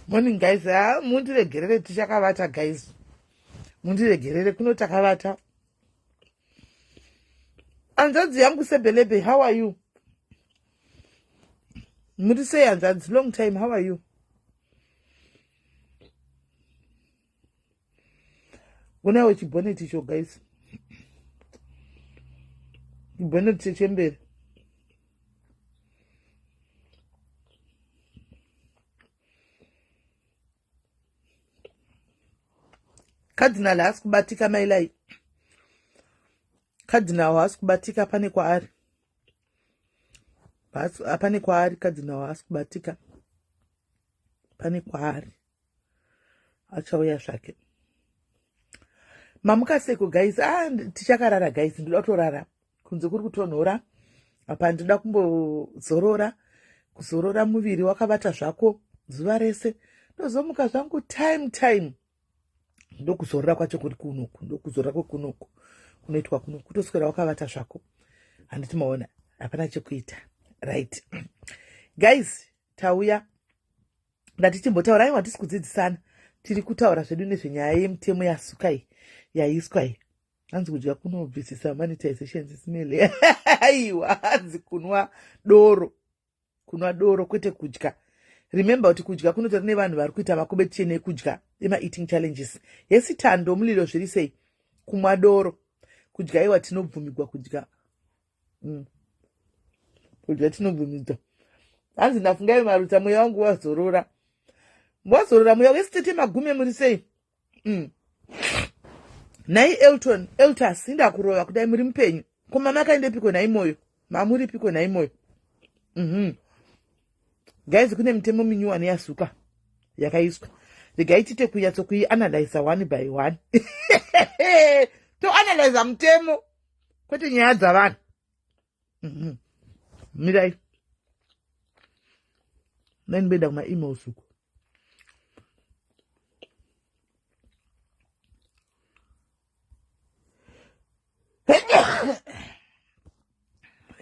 Morning guys, mundiregerere tichakavata guys. Mundiregerere kuno takavata. Hanzvadzi yangu Sebelebe, how are you? Mundi say hanzvadzi, long time, how are you? Unawo chiboneti cho guys. Chiboneti chembere. Cardinal ask kubatika mailai. Cardinal ask kubatika pane kwaari. Pane kwaari cardinal ask kubatika. Pane kwaari. Achauya zvake. Mamuka seko guys, tichakarara guys, ndoda kutorara. Kunze kuri kutonhora. Apa ndoda kumbozorora. Kuzorora muviri wakavata zvako zuva rese. Ndozomuka zvangu time. Ndokuzorora kwacho kuri kunoku, ndokuzorora kwekunoku. Kunoitwa kunoku. Kutoswera wakavata zvako. Handiti maona. Hapana chekuita. Right. Guys, tauya. Ndatichimbotaura aiwa tisi kudzidzisana. Tiri kutaura zvedu nezvenyaya yemitemo yasukai. Yaiswa iyi. Hanzi kudya kunobvisisa monetization SIS-MELLY. Aiwa, hanzi kunwa doro. Kunwa doro kwete kudya. Remember kuti kudya kunotori nevanhu vari kuita makombetition ekudya ema-eating challenges. Yesitando mulilo zviri sei kumwa doro. Kudya iwa tinobvumigwa kudya. Kudya tinobvumigwa. Hanzi ndafungai maruta mweya wangu wazorora. Wazorora mweya wesitete magume muri sei. Nai Eltas indakurova kudai muri mupenyu. Koma makaendepiko nai moyo. Mamuripiko nai moyo. Guys, kune mitemo minyuwani yasuka yakaiswa. Regai tite kunyatsokuianalyze one by one. To analyze mutemo kwete nyaya dzavanhu. Mirai. Nendibenda kuma emails uko.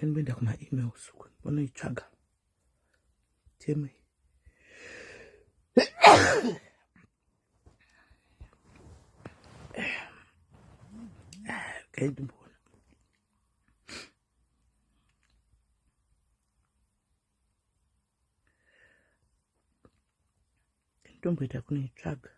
Nendibenda kuma emails uko. Unoitsvaga. Teme. Kaidumbola. Ndomboita kunoitsvaga.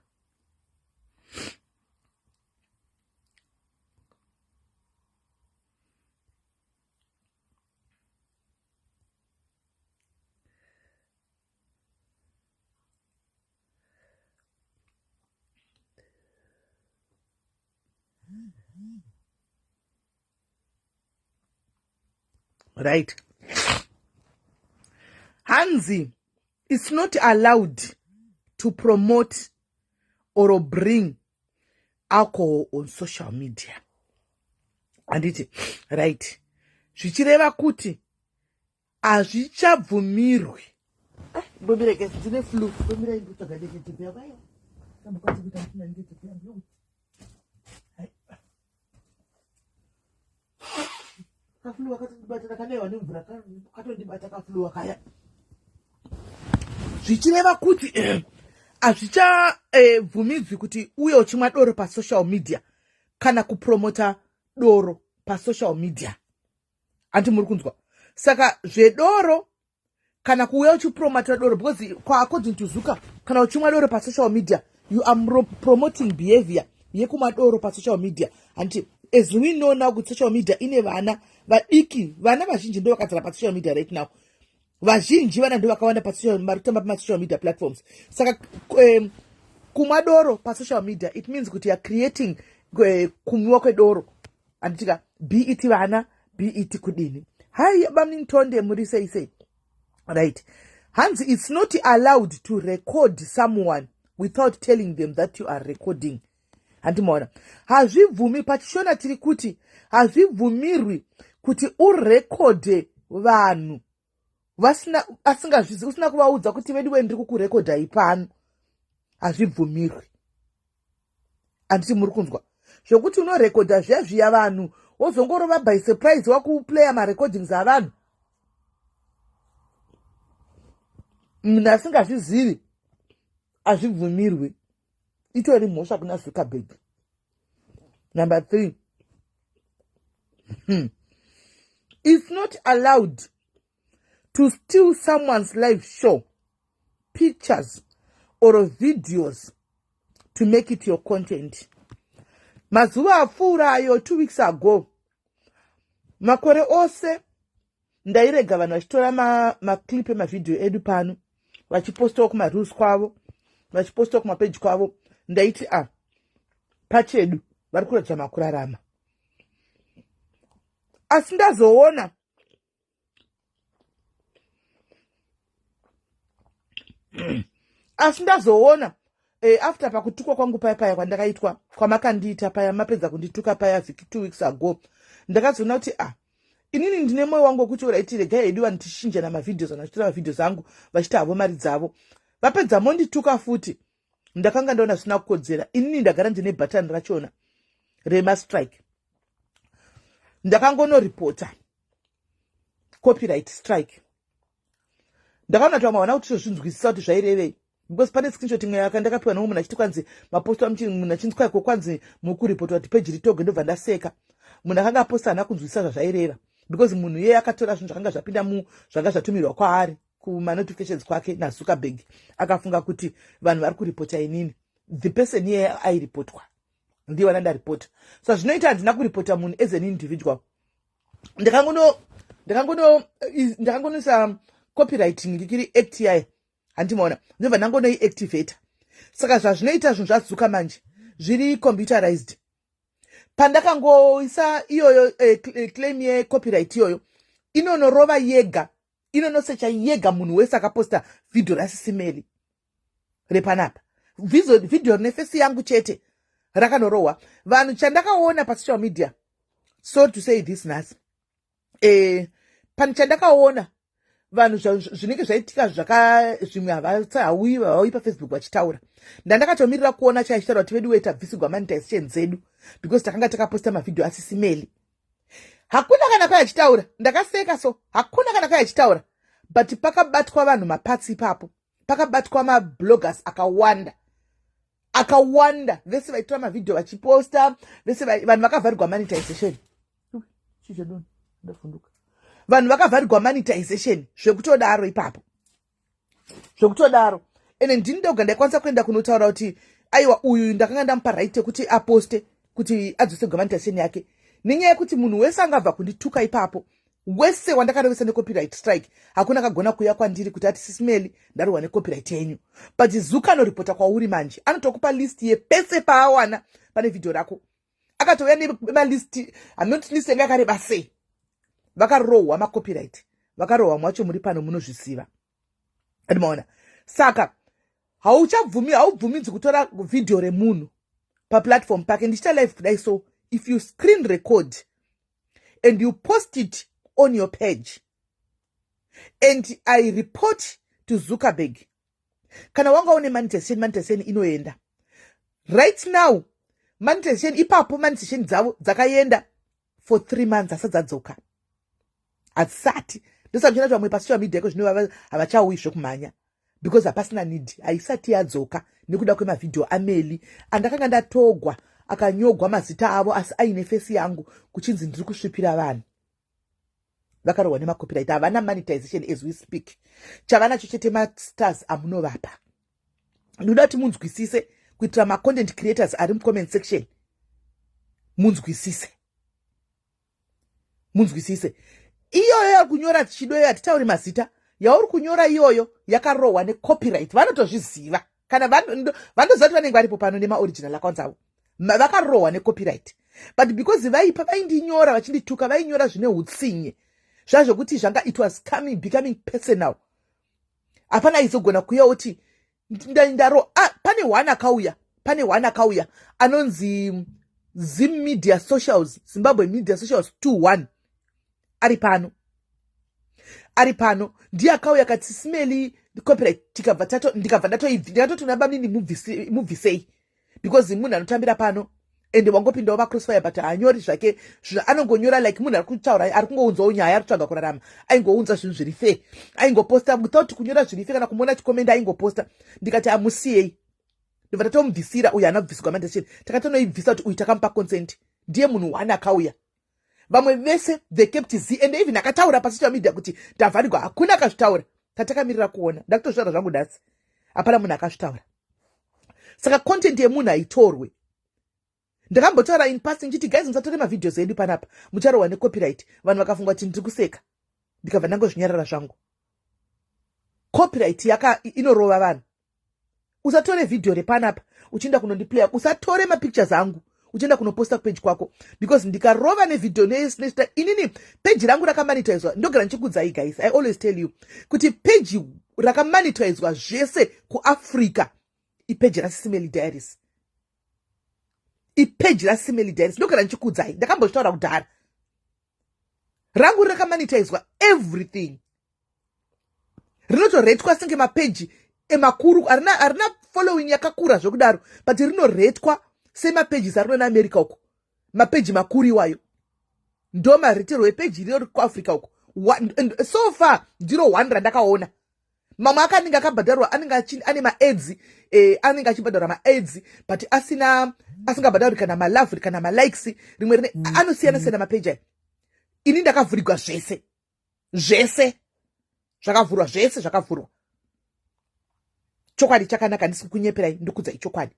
Right. Hanzi, it's not allowed to promote or bring alcohol on social media. Anditi, right. Zvichireva kuti hazvichabvumirwi. Bombira guys, dzine flu. Bombira imbotsvaga ndekete yakaya. Tambokwanisa kuita mutuna ndekete yangu. Kaflu wakatibata kakanaiwa nemvura katondibata kaflu wakaya. Zvichireva kuti hazvichabvumidzwi kuti uye uchimwa doro pasocial media kana kupromota doro pasocial media. Anti muri kunzwa. Saka zvedoro kana kuuya uchipromota doro, because according to Zuka, kana uchimwa doro pasocial media, you are promoting behavior yekumwa doro pasocial media. Anti as we know now kuti social media ine vana vadiki, vana vazhinji ndo vakadzara pasocial media right now. Vazhinji vana ndo vakawanda marikutamba pasocial media platforms. Saka kumwa doro pasocial media, it means kuti you are creating kumwa kwedoro. Anditika be it vana, be it kudini. Hai bamnintonde muri sei. Right. Hanzi, it's not allowed to record someone without telling them that you are recording. Handimona. Hazvibvumi pachishona tiri kuti hazvibvumirwi kuti urekode vanhu vasina asingazvizi, usina kuvaudza kuti vedu ndiri kukurekodha ipano. Hazvibvumirwi. Anditi muri kunzwa. Zvokuti unorekodha zviya vanhu wozongorova by surprise wakuplaya marecordings avanhu. Munhu asingazvizivi azvibvumirwi, itori mhosva kuna Zuckerberg. Number 3, it's not allowed to steal someone's live show, pictures or videos to make it your content. Mazuva apfuurayo 2 weeks ago, makore ose ndairega vanhu vachitora maclip emavidhio edu pano vachipostawo kumareels kwavo, vachipostawo kumapeji kwavo. Ndaiti pachedu vari kuratidza makurarama. Asi ndazoona after pakutukwa kwangu paya kwandakaitwa, kwamakandiita paya, mapedza kundituka paya vhiki 2 weeks ago, ndakazoona kuti inini ndine mwoyo wangu wekuti uraiti regai hedu vanotishingja namavidhiozi, vanhu vachitora mavidhiozi angu vachiti havo mari dzavo, vapedza mondituka futi. Ndakanga ndaona zvisina kukodzera. Inini ndagara ndine bhatani rachona remastrike. Ndakangonoripota copyright strike. Ndakaona kuti vamwe vana kuti tozvinzwisisa kuti zvairevei, because pane screenshot imwe yakandakapiwa nomwe munhu achiti kwanzi maposto amuchini, munhu achinzi kwaiko kwanzi mukuripota kuti peji ritoge, ndobva ndaseka. Munhu akanga aposta haana kunzwisisa zvazvaireva, because munhu iye akatora zvinhu zvakanga zvapinda zvanga zvatumirwa kwaari kumanotifications kwake naZuckerberg, akafunga kuti vanhu vari kuripota inini. The person iye airipotwa ndiye wana ndaripota. So zvinoita handina kuripota munhu as an individual. Ndakangonoisa copywriting ndikiri act yayo, handimaona ndobva ndangonoiactivata. Saka zvazvinoita zvinhu zvazuka manje zviri computerized. Pandakangoisa iyoyo claim yecopyright iyoyo, inonorova yega, inonosecha yega munhu wese akaposta video raSIS MELLY repanapa. Video nefesi yangu chete rakanorohwa. Vanhu chandakaona pasocial media, so to say this nhasi, chandakaona vanhu zvinenge zvaitika zvimwe havauyi paFacebook vachitaura. Ndandakatomirira kuona chaichitaura kuti vedu wetabvisigwa monetization dzedu because takanga takaposta mavidhio aSIS MELLY. Hakuna kana kai achitaura, ndakaseka. So hakuna kana kai achitaura, but pakabatwa vanhu mapatsi ipapo, pakabatwa mabloggers akawanda vese vaitora mavidhio vachiposta, vese vanhu vakavharirwa monetization. Vanhu vakavharirwa monetization zvekutodaro ipapo, zvekutodaro. Ene ndini ndoga ndaikwanisa kuenda kunotaura kuti aiwa uyu ndakanga ndamupa right yekuti aposte kuti adzosegwa monetization yake, nenyaya yekuti munhu wese angabva kundituka ipapo, wese wandakarovesa necopyright strike, hakuna kagona kuuya kwandiri kuti ati SIS MELLY ndarohwa necopyright yenyu. But Zuka anoripota kwauri manje, anotokupa list yepese paawana pane video rako, akatouya nemalist, not list yanga yakareba sei. Vakarohwa macopyright, vakarohwa mwacho muri pano munozvisiva. Ndimaona. Saka haubvumidzi kutora video remunhu paplatform pake. Ndichita live today, so if you screen record and you post it on your page and I report to Zuckerberg, kana wanga une monetization inoenda. Right now, monetization ipapo, monetization dzavo dzakaenda for 3 months asati dzadzoka. Asati. Ndosamchina kuti vamwe pasocial media yako zvinova havachauyi zvokumhanya, because hapasina need, haisati yadzoka nekuda kwemavidhio aMelly andakanga ndatogwa akanyogwa mazita avo asi aine fesi yangu kuchinzi ndiri kusvipira vanhu. Vakarohwa nemacopyright, havana monetization as we speak. Chavanacho chete mastars amunovapa. Ndoda kuti munzwisise kuitira macontent creators ari mucomment section. Munzwisise. Iyoyo yari kunyora chidoyo hatitauri mazita, yauri kunyora iyoyo yakarohwa necopyright. Vanotozviziva. Kana vandoziva kuti vanenge varipo pano nemaoriginal accounts avo. Vakarohwa necopyright. But because vaipa vaindinyora vachindituka, vainyora zvine hutsinye. Zvazvo kuti zvanga it was becoming personal. Hapana izogona kuuya uti ndaro pane one akauya anonzi Media Socials, Zimbabwe Media Socials 21 ari pano ndiye akauya kati SIS MELLY copyright ndikabva ndatoti nabamini mubvisei, because munhu anotambira pano ende wangopindawo macrossfire but haanyori zvake anongonyora like munhu ari kutaura ari kungounzawo nyaya ari kutsvaga kurarama, aingounza zvinhu zviri fe, aingoposta without kunyora zviri fe kana kumuona chikomenda aingoposta. Ndikati amusiyei, ndobva tatomubvisira uyu haana kubviswa mandation, takatonoibvisa kuti uyu takamupa consent, ndiye munhu wani akauya. Vamwe vese they kept z and even akataura pasocial media kuti ndavharirwa, hakuna akazvitaura. Tatakamirira kuona, ndakutozvitaura zvangu dasi, hapana munhu akazvitaura. Saka content yemunhu haitorwe. Ndakambotaura in passing chiti guys musatore mavideos edu panapa mucharohwa necopyright, vanhu vakafunga kuti ndiri kuseka, ndikabva ndangozvinyarara zvangu. Copyright inorova vanhu. Usatore video repanapa uchienda kunondiplaya, usatore mapictures angu uchienda kunoposta page kwako, because ndikarova nevideo nesita inini page rangu rakamonetizwa. Ndogara ndichikudzai guys, I always tell you kuti page rakamonetizwa zvese kuAfrica ipage raSIS MELLY Diaries. Ipage raSIS MELLY Diaries ndogara ndichikudzai, ndakambozvitaura kudhara. Rangu rakamonetizwa everything. Rinotoretwa senge mapage emakuru arina following yakakura zvokudaro, but rinoretwa semapages arino America uko, mapeji makuru iwayo. Ndo mareterwo epeji iriyo kuAfrica uko. So far ndiro 1 randakaona. Mamwe akaninga akabhadharwa ane ma-ads, anenge achibhadharwa ma-ads but asingabhadharwi kana ma-love kana ma-likes, rimwe anosiyana siyana mapeji aya. Ini ndakavhurigwa zvese zvakavhurwa, zvese zvakavhurwa. Chokwadi chakanaka, ndisi kunyeperai ndikudzai chokwadi.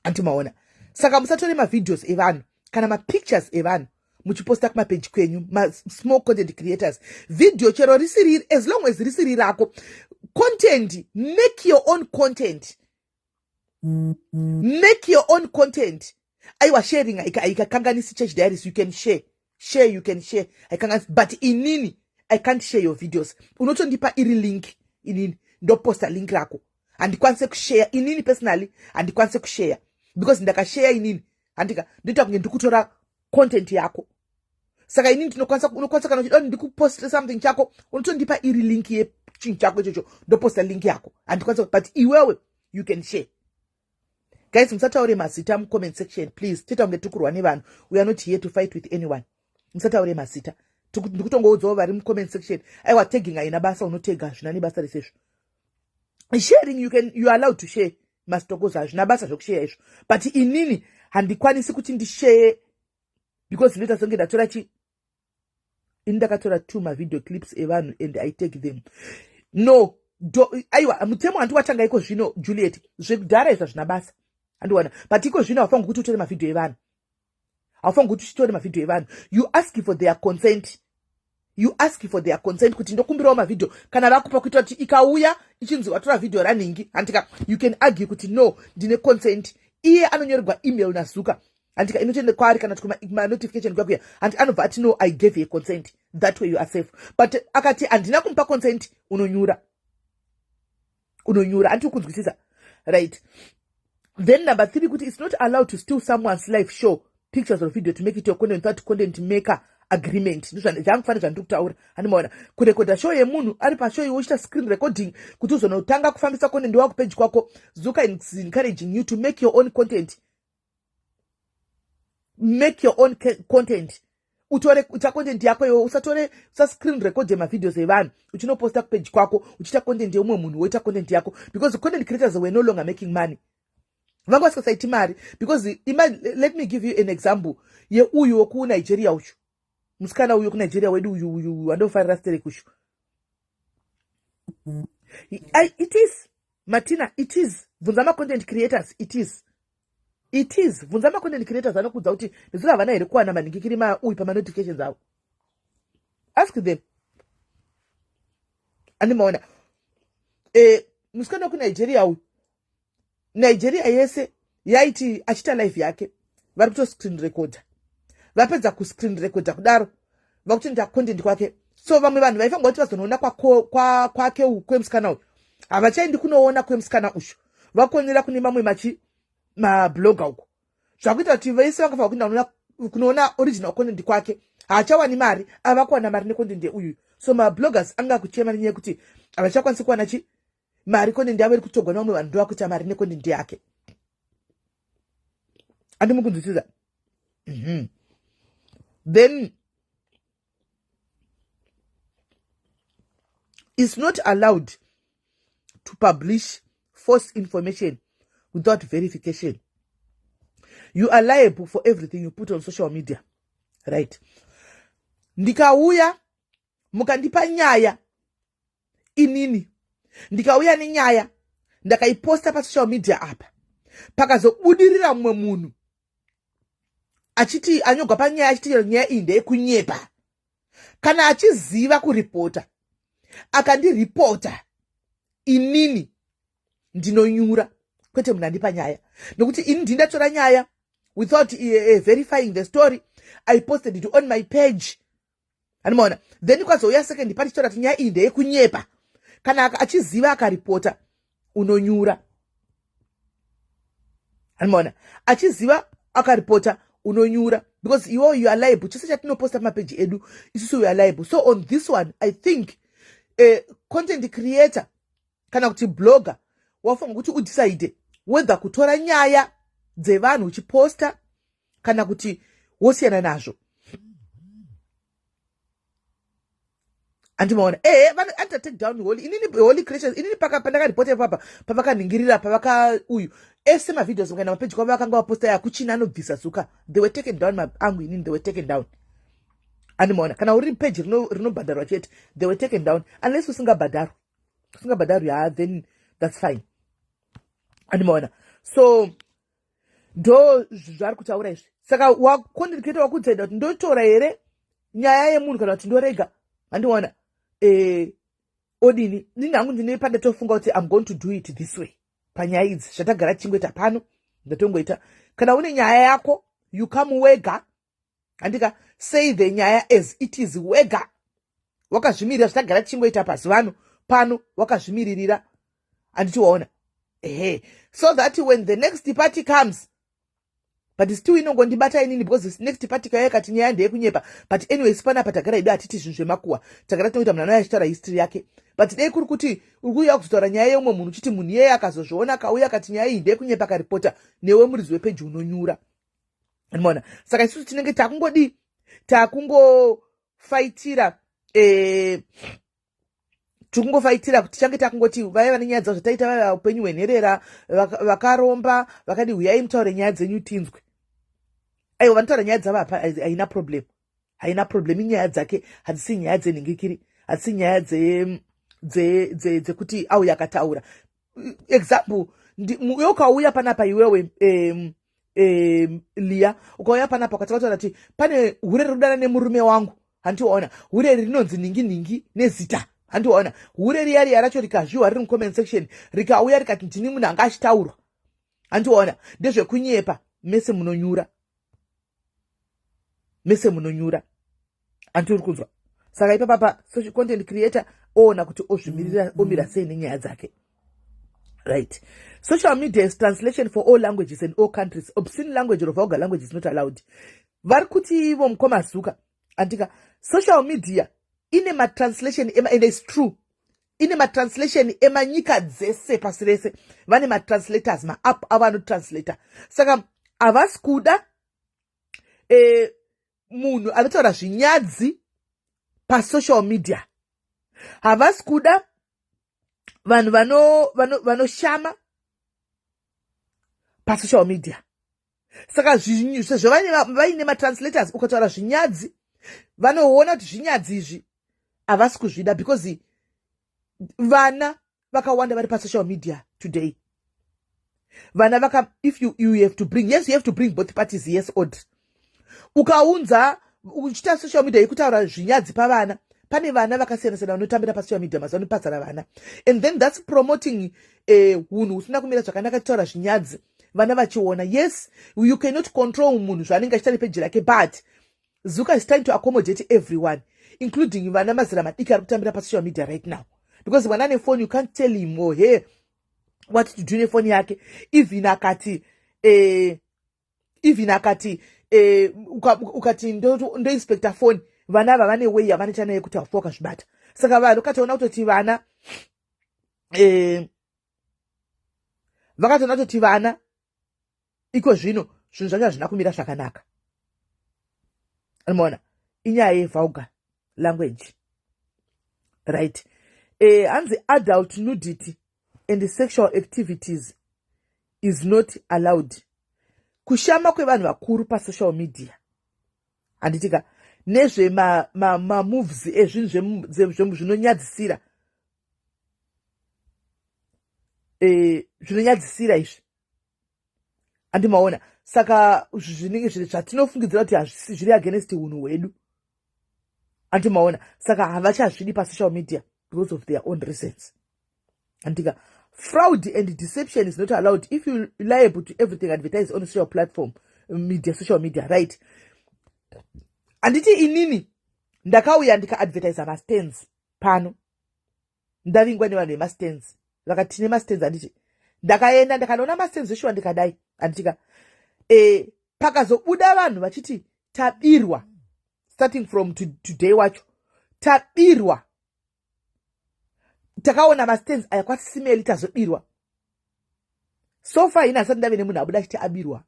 Antimaona. Saka musatore mavideos evanhu kana mapictures evanhu muchiposta kumapeji kwenyu, small content creators. Video chero risiri, as long as risiri rako content, make your own content. Make your own content. Aiwa sharing aikakanganisi Church Diaries, you can share. You can share. But inini I can't share your videos. Unotondipa iri link inini ndo posta link rako. Andikwanise kushare inini personally, andikwanise kushare because ndakashare inini andika ndita kunge ndikutora content yako. Saka inini unokwanisa kana kuti ndikupost something chako, unotondipa iri link ye chinhu chako ichocho ndo posta link yako. Andikwanise, but iwewe you can share. Guys, musataure mazita mu comment section please. Tita kunge tukurwa nevanhu. We are not here to fight with anyone. Musataure mazita. Ndikutongoudzawo vari mu comment section. Aiwa tagging aina basa, unotega zvina nebasa resezvo. Sharing you are allowed to share mastokoza hazvina basa zvokushare izvo, but inini handikwanisi kuti ndishare because ndinoita songe ndatora ini ndakatora 2 mavideo clips evanhu and I take them. No, aiwa mutemo handiwatanga iko zvino Juliet, zvekudhara izvo zvina basa handiwana, but iko zvino haufangi kuti utore mavideo evanhu, haufangi kuti utore mavideo evanhu. You ask for their consent. You ask for their consent kuti ndokumbirawo mavideo kana vakupa kuita kuti ikauya ichinzi watora video raningi andika you can argue kuti no ndine consent. Iye anonyorerwa email nazuka andika inotoenda kwaari kana kuti ma notification kwakuya and anobva ati no I gave you consent, that way you are safe. But akati andina kumupa consent unonyura anditi kunzwisisa right. Then number 3 kuti it's not allowed to steal someone's life show pictures or video to make it your content without content maker agreement. Ndizvangu zvandiri kutaura. Handimaona kurekodha show yemunhu ari pashow iwe uchita screen recording kuti uzonotanga kufambisa content wako page kwako. Zuka is encouraging you to make your own content. Make your own content. Utore content yako yo, usa screen record ma videos evanhu uchinoposta page kwako uchita content yomwe munhu woita content yako, because content creators were no longer making money. Vangu vasikasaiti mari because let me give you an example ye uyu woku Nigeria uchu. Musikana uyu ku Nigeria wedu uyu andofarira sterek uchu. It is Martina, it is Vunzama content creators, it is Vunzama content creators anokudza kuti ndizura vana here kuwana maningikiri uyu pa notifications avo. Ask them. Andimaona musikana ku Nigeria uyu, Nigeria yese yaiti achita live yake vari kuto screen recorder, vapedza ku screen recorder kudaro vakutoita content kwake. So vamwe vanhu vaifanga kuti vazonoona kwake kwemusikana uyu havachaendi kunoona kwemusikana ushu, vakonera kune mamwe mablogger uko, zvakuita kuti vese vakafa kuenda kunoona original content kwake haachawani mari, avakuwana mari necontent uyu. So mabloggers anga kuchema nenyaya kuti havachakwanisi kuwana mari content yavo iri kutogwa nevamwe vanhu ndovakuita mari necontent yake. andi mukunzwisisa. Then it's not allowed to publish false information without verification. You are liable for everything you put on social media, right? Ndikauya mukandipa nyaya inini, ndikauya nenyaya ndakaiposta pa social media apa, pakazobudirira mumwe munhu achiti anyogwa panyaya achiti nyaya iyi ndeyekunyepa, kana achiziva kuripota akandiripota, inini ndinonyura, kwete munhu andipa nyaya. Nokuti ini ndindatora nyaya without verifying the story. I posted it on my page. Animona. Then kwazouya second party tora kuti nyaya iyi ndeyekunyepa, kana achiziva akaripota unonyura. Animona. Achiziva akaripota unonyura, because you are liable. Chise chatinoposta pamapage edu isusu you are liable. So on this one, I think content creator kana kuti blogger wafunga kuti udecide whether kutora nyaya dzevanhu uchiposta kana kuti wosiyana nazvo. Andimaona vanhu anta take down holy creatures inini pandakaripota papa pavakaningirira pavaka uyu ese mavideos mukaenda mapage kwavo vakanga vaposta yakuchina anobvisa zuka, they were taken down. Maangu inini they were taken down. Andimaona kana uri page rinobhadharwa chete, they were taken down unless usingabhadharwi then that's fine. Andimaona. So ndo zvari kutaura izvi. Saka content creator wakudzaida kuti ndotora here nyaya yemunhu kana kuti ndorega. Andimaona. Odini nini hangu ndine pandatofunga kuti I'm going to do it this way. Panyaya idzi zvatagara chingweta pano ndatongoita. Kana une nyaya yako you come wega, andika say the nyaya as it is wega, wakazvimirira zvatagara chingweta pasi vanhu pano wakazvimiririra, anditiwaona so that when the next party comes, but still inongondibata inini because this next party kaya kati nyaya ndeyekunyepa, but anyway sipana patagara idu atiti zvinhu zvemakuwa tagara tinoita munhu anoya achitaura history yake, but dei kuri kuti uri kuuya kuzotaura nyaya yeumwe munhu uchiti munhu iyeye akazozviona akauya akati nyaya iyi ndeyekunyepa akaripota, newe muridzi wepeji unonyura. Unaona, saka isusu tinenge takungofaitira tikungofaitira kuti change takungoti vaya vane nyaya dzavo zvataita vaya upenyu hwenherera vakaromba vakadi huyai mutaure nyaya dzenyu tinzwe. Aiwa vanotaura nyaya dzavo apa haina problem, inyaya dzake hadzisi nyaya dzenhingikiri, hadzisi nyaya dzekuti auya akataura. Example, ukauya panapa iwewe Lia ukauya panapa ukataura kuti pane hure rinodana nemurume wangu, handiwaona hure rinonzi ningi nezita, handiwaona hure riya racho rikazviwa riri mucomment section rikauya rikati ndini munhu anga achitaurwa, handiwaona ndezvekunyepa, mese munonyura, andiri kunzwa. Saka ipapa social content creator oona kuti ozvimirira omira sei nenyaya dzake, right? Social media is translation for all languages and all countries. Obscene language or vulgar language is not allowed. Vari kuti ivo mukoma andika social media ine matranslation and it's true, ine matranslation emanyika dzese pasi rese vane matranslators maapp avanotranslata. Saka havasi kuda munhu anotaura zvinyadzi pasocial media, havasi kuda vanhu vanoshama pasocial media. Saka sezvo vaine matranslators ukataura zvinyadzi vanoona kuti zvinyadzi izvi havasi kuzvida, because vana vakawanda vari pasocial media today. Vana if you have to bring, yes you have to bring both parties, yes odd. Ukaunza uchita social media yekutaura zvinyadzi pavana, pane vana vakasiyana-siyana vanotambira pasocial media mazano patsana vana, and then that's promoting hunhu usina kumira zvakanaka kutaura zvinyadzi vana vachiona. Yes you cannot control munhu zvaanenge achita nepeji rake, but Zuka is trying to accommodate everyone, including vana mazera madiki ari kutambira pasocial media right now, because mwana ane phone you can't tell him hey what to do nefoni yake. Even akati ukati ndo inspector phone, vana ava vane way yavanoita naye kuti hafuka zvibata. Saka vanhu kataona kutoti vana vakataona kutoti vana iko zvino zvinhu zvacho hazvina kumira zvakanaka. Unoona, inyaya yevulgar language, right? Hanzi adult nudity and sexual activities is not allowed. Kushama kwevanhu vakuru pasocial media, handitika nezve moves ezvinhu zvinonyadzisira, zvinonyadzisira izvi, handimaona. Saka zvinenge zvatinofungidzira kuti zviri against unhu hwedu, handimaona. Saka havachazvidi pasocial media because of their own reasons. Handika, fraud and deception is not allowed. If you liable to everything advertise on a social platform, social media, right? Anditi inini ndakauya ndika advertise mastands pano, ndavingwa nevanhu vemastands vakati tine mastands, handiti ndakaenda ndakanoona mastands zveshuwa ndikadai, handitika pakazobuda vanhu vachiti tabirwa, starting from today wacho tabirwa, takaona mastands aya kwasisimeli tazobirwa. So far ina asati ndave nemunhu abuda achiti abirwa,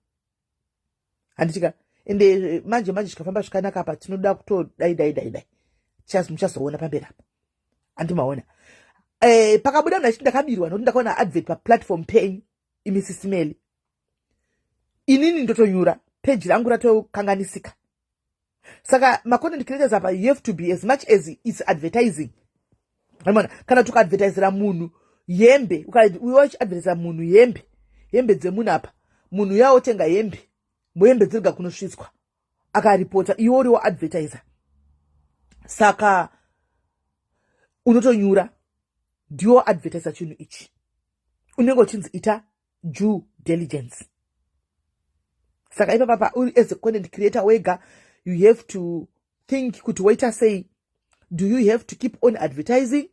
handitika. Ende manje zvikafamba zvakanaka apa tinoda kutodai muchazoona pamberi apa, handimaona. Pakabuda munhu achiti ndakabirwa nokuti ndakaona advert paplatform penyu imi SIS MELLY, inini ndotonyura page rangu ratokanganisika. Saka macontent creators apa, you have to be, as much as it's advertising, kana tukaadvertisera munhu hembe, ukaadvertisera munhu hembe dzemunhu apa, munhu yaotenga hembe, muhembe dzirga kunosvitswa, akaripota, iwe uriwo advertiser. Saka unotonyura, ndiwo advertiser chinhu ichi, unenge uchinzi ita due diligence. Saka ipapa uri as a content creator wega, you have to think kuti waita sei, do you have to keep on advertising,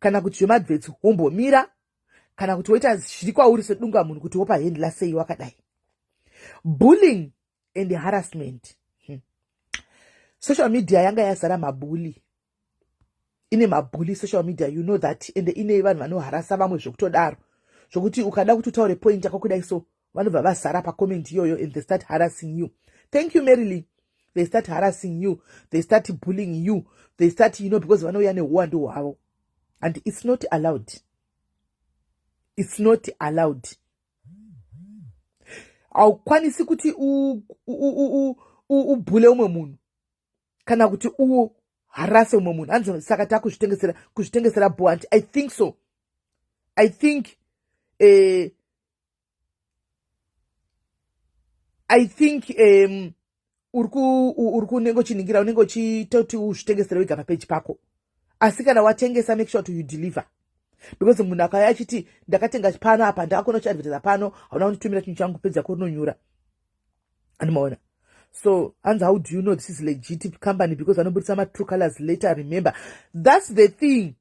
kana kuti zvemadverts wombomira, kana kuti waita zviri kwauri sedunga munhu kuti wopa handla sei wakadai. Bullying and harassment. Social media yanga yazara mabully. Ine mabully social media, you know that. And ine vanhu vanoharasa vamwe zvekutodaro, zvokuti ukada kuti utaure point yakakudai so vanobva vazara pacomment iyoyo and they start harassing you. Thank you Marilyn. They start harassing you, they start bullying you, they start, because vanouya neuwandu hwavo, and it's not allowed. It's not allowed. Haukwanisi kuti ubhule umwe munhu kana kuti uharase umwe munhu. Hanzi saka takuzvitengesera bond. I think so. I think uri kunenge uchiningira, unenge uchitoti uzvitengesere wega papeji pako, asi kana watengesa make sure to you deliver. Because munhu akauya achiti ndakatenga pano apa, ndakakona kuchiadvertisa pano, hauna kunditumira chinhu changu, pedza kunonyura, handimaona. So hanzi, how do you know this is legit company? Because vanobudisa ma-true colors later. Remember, that's the thing,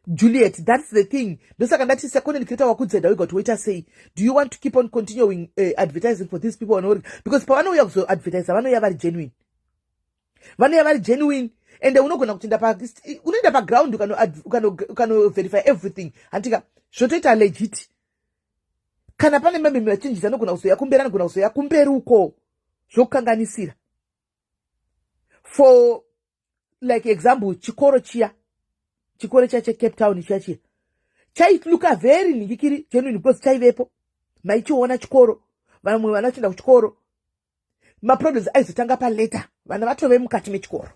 Juliet, that's the thing. Ndosaka ndati content creator wakudzeda wega kuti waita sei. Do you want to keep on continuing advertising for these people? Because pavanouya kuzoadvertisa vanouya vari genuine, vanouya vari genuine. And unogona kuti unoenda paground ukanoverify everything, handika zvotoita legit. Kana pane mamwe machinjisi anogona kuzoya kumberi, anogona kuzoya kumberi uko, zvokukanganisira. For like example, chikoro chiya cheCape Town chiya chailuka very ningikiri genuine, because chaivepo maichiona chikoro, vamwe vanachienda kuchikoro, maproblems aizotanga paleta, vana vatove mukati mechikoro.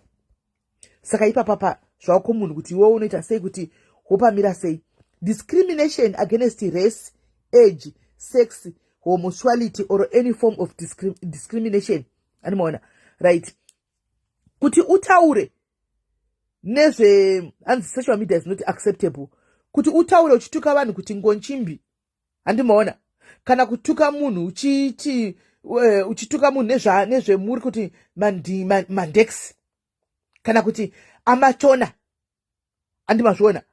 Saka ipapapa zvako munhu kuti iwe unoita sei kuti wopamira sei. Discrimination against race, age, sex, homosexuality or any form of discrimination. Animaona, right? Kuti utaure nezve hanzi social media is not acceptable. Kuti utaure uchituka vanhu kuti ngonchimbi, handimaona, kana kutuka munhu uchituka munhu nezve muri kuti mandex, kana kuti amachona, handimazviona,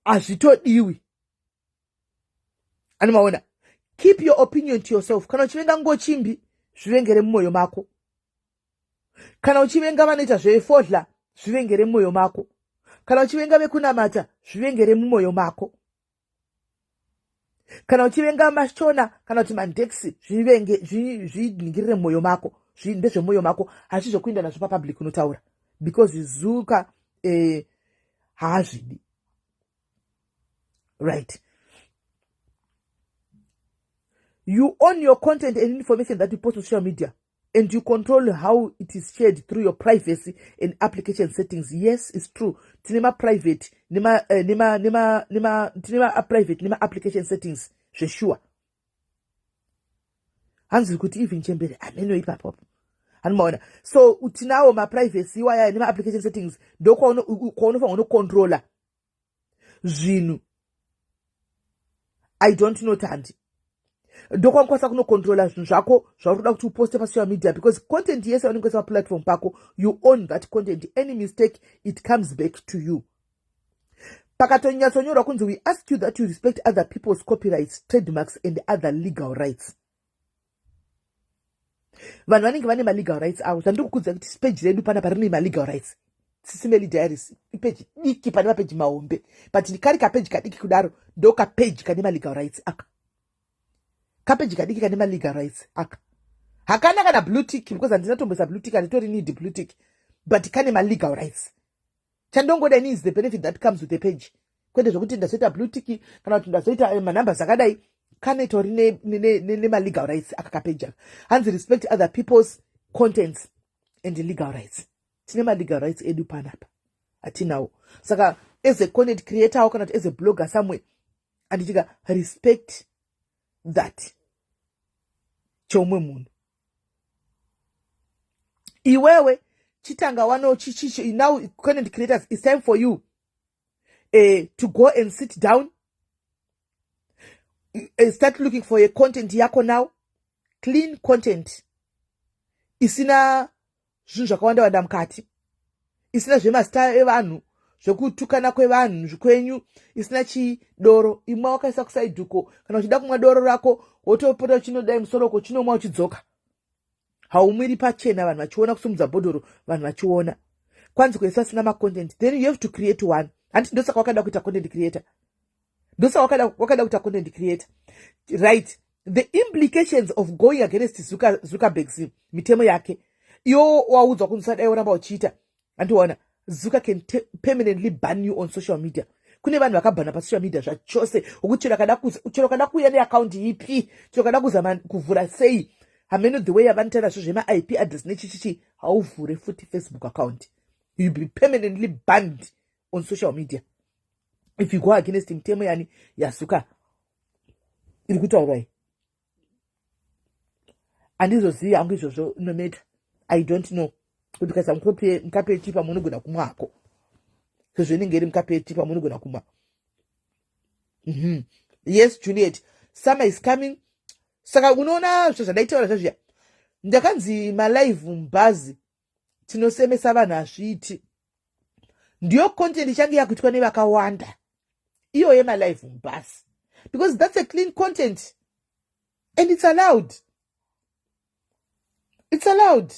hazvitodiwi, handimaona. Keep your opinion to yourself. Kana uchivenga ngochimbi, zvivengere mumwoyo mako. Kana uchivenga vanoita zvefodla, zvivengere mumwoyo mako. Kana uchivenga vekunamata, zvivengere mumwoyo mako. Kana uchivenga mashona, kana kuti mandexi, zviningirire moyo mako, ndezve moyo mako, hazvizvo kuinda nazvo papublic unotaura. Because Zuka haazvidi. Right. You own your content and information that you post on social media, and you control how it is shared through your privacy and application settings. Yes, it's true. Tinema private, nima private, nima application settings. Sure. Hanzi kuti even chembere ameno ipapop. Hanmaona. So utinawo ma privacy waya nima application settings. Doko ono controller. Zvinhu. I don't know tandi. Doko nkwasa kuno controller zvinhu zvako zvakuda kuti uposte pa social media, because content yese unongesa pa platform pako, you own that content. Any mistake, it comes back to you. Pakatonyatso kunzi, we ask you that you respect other people's copyrights, trademarks and other legal rights. Vanhu vanenge vane ma legal rights avo. Zvandikukudza kuti page redu pana parine ma legal rights. SIS MELLY diaries page diki pane ma page mahombe, but kari ka page kadiki kudaro ndoka page kane ma legal rights aka. Kapage kadiki kane ma legal rights aka. Hakana kana blue tick, because andinatombosa blue tick, anditori need blue tick, but kane ma legal rights. Chandongoda is the benefit that comes with the page. Kwende zvokuti ndazoita blue tick kana kuti ndazoita manamba zakadai, kane tori ne ma legal rights aka page. Hands respect other people's contents and the legal rights. Tine ma legal rights edu panapa. Atinawo. Saka as a content creator or kana as a blogger somewhere, anditika respect that. Chomwe munhu. Iwewe chitanga wano chichichi, now content creators, it's time for you to go and sit down, start looking for a content yako now, clean content, isina zvinhu zvakawanda wanda mukati, isina zvemasta evanhu zvokutukana kwevanhu zvikwenyu, isina chidoro. Imwe wakaisa kusaiduko, kana uchida kumwa doro rako wotopota uchinodai musoroko chinomwa uchidzoka. Haumwiri pachena, vanhu vachiona kusumudza bhodhoro, vanhu vachiona. Kwanzi kuisa sina ma content, then you have to create one. Anti ndosaka wakada kuita content creator. Ndosaka wakada kuita content creator. Right. The implications of going against Zuckerberg's mitemo yake. Yo waudzwa kunzada yoramba uchiita. Andiwana Zuka can permanently ban you on social media. Kune vanhu vakabhana pa social media zvachose, ukuchira kada kuya ne account ipi, chiro kada kuzama kuvhura sei. Hameno the way yavanotaura zvema IP address nechichichi, hauvhure futi Facebook account. You'll be permanently banned on social media if you go against mitemo yani yaSuka. Iri kutaura andizoziva hangu izvozvo nometa. I don't know kuti kaisa mukape chipa munogona kumwako, sezvinenge iri mukape chipa munogona kumwa. Yes, Juliet, summer is coming. Saka unoona zvadaitaura zvazviya, ndakanzi malive mubhazi tinosemesa vanhu hazviiti, ndiyo content ichange yakuitwa nevakawanda iyo yemalive mubhazi, because that's a clean content and it's allowed. It's allowed.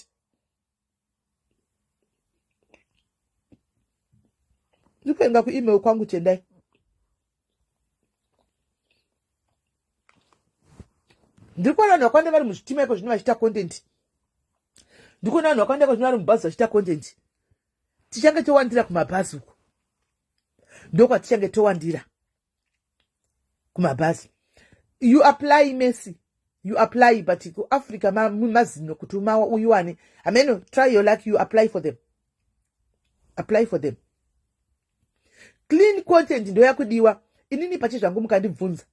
Ndikuenda ku-email kwangu chendai. Ndikuona vanhu vakawanda vari muzvitima iko zvino vachita content. Ndikuona vanhu vakawanda iko zvino vari mubhazi vachita content. Tichange towandira kumabhazi uko. Ndokwa tichange towandira kumabhazi. You apply Messi. You apply, but ku Africa mazino kuti uyuwane. Ameno, try your luck, you apply for them. Apply for them. Clean content ndo yakudiwa. Inini pache zvangu mukandibvunza.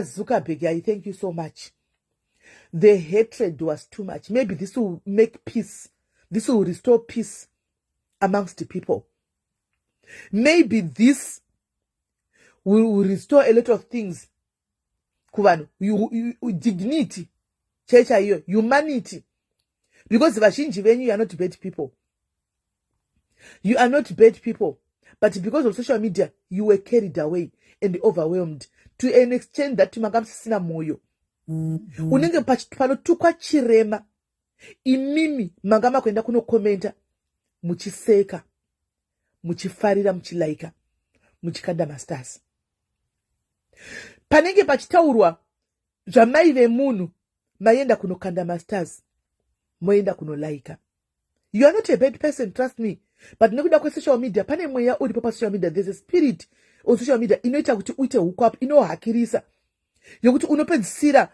Zuckerberg, I thank you so much. The hatred was too much. Maybe this will make peace. This will restore peace amongst the people. Maybe this will restore a lot of things. Kuvanu, dignity, humanity. Because vashinji venyu, you are not bad people. You are not bad people. But because of social media, you were carried away and overwhelmed to an extent that makamsisina moyo. Unenge panotukwa chirema. Imimi mangama kwenda kuno komenta. Muchiseka. Muchifarira muchilaika. Muchikanda masters. Panenge pachitaurwa zvamai vemunhu maenda kunokanda masters, moenda kunolaika. You are not a bad person, trust me. But nekuda kwesocial media, pane mweya uripo pasocial media. There's a spirit on social media inoita kuti uite hookup, inohakirisa. Yokuti unopedzisira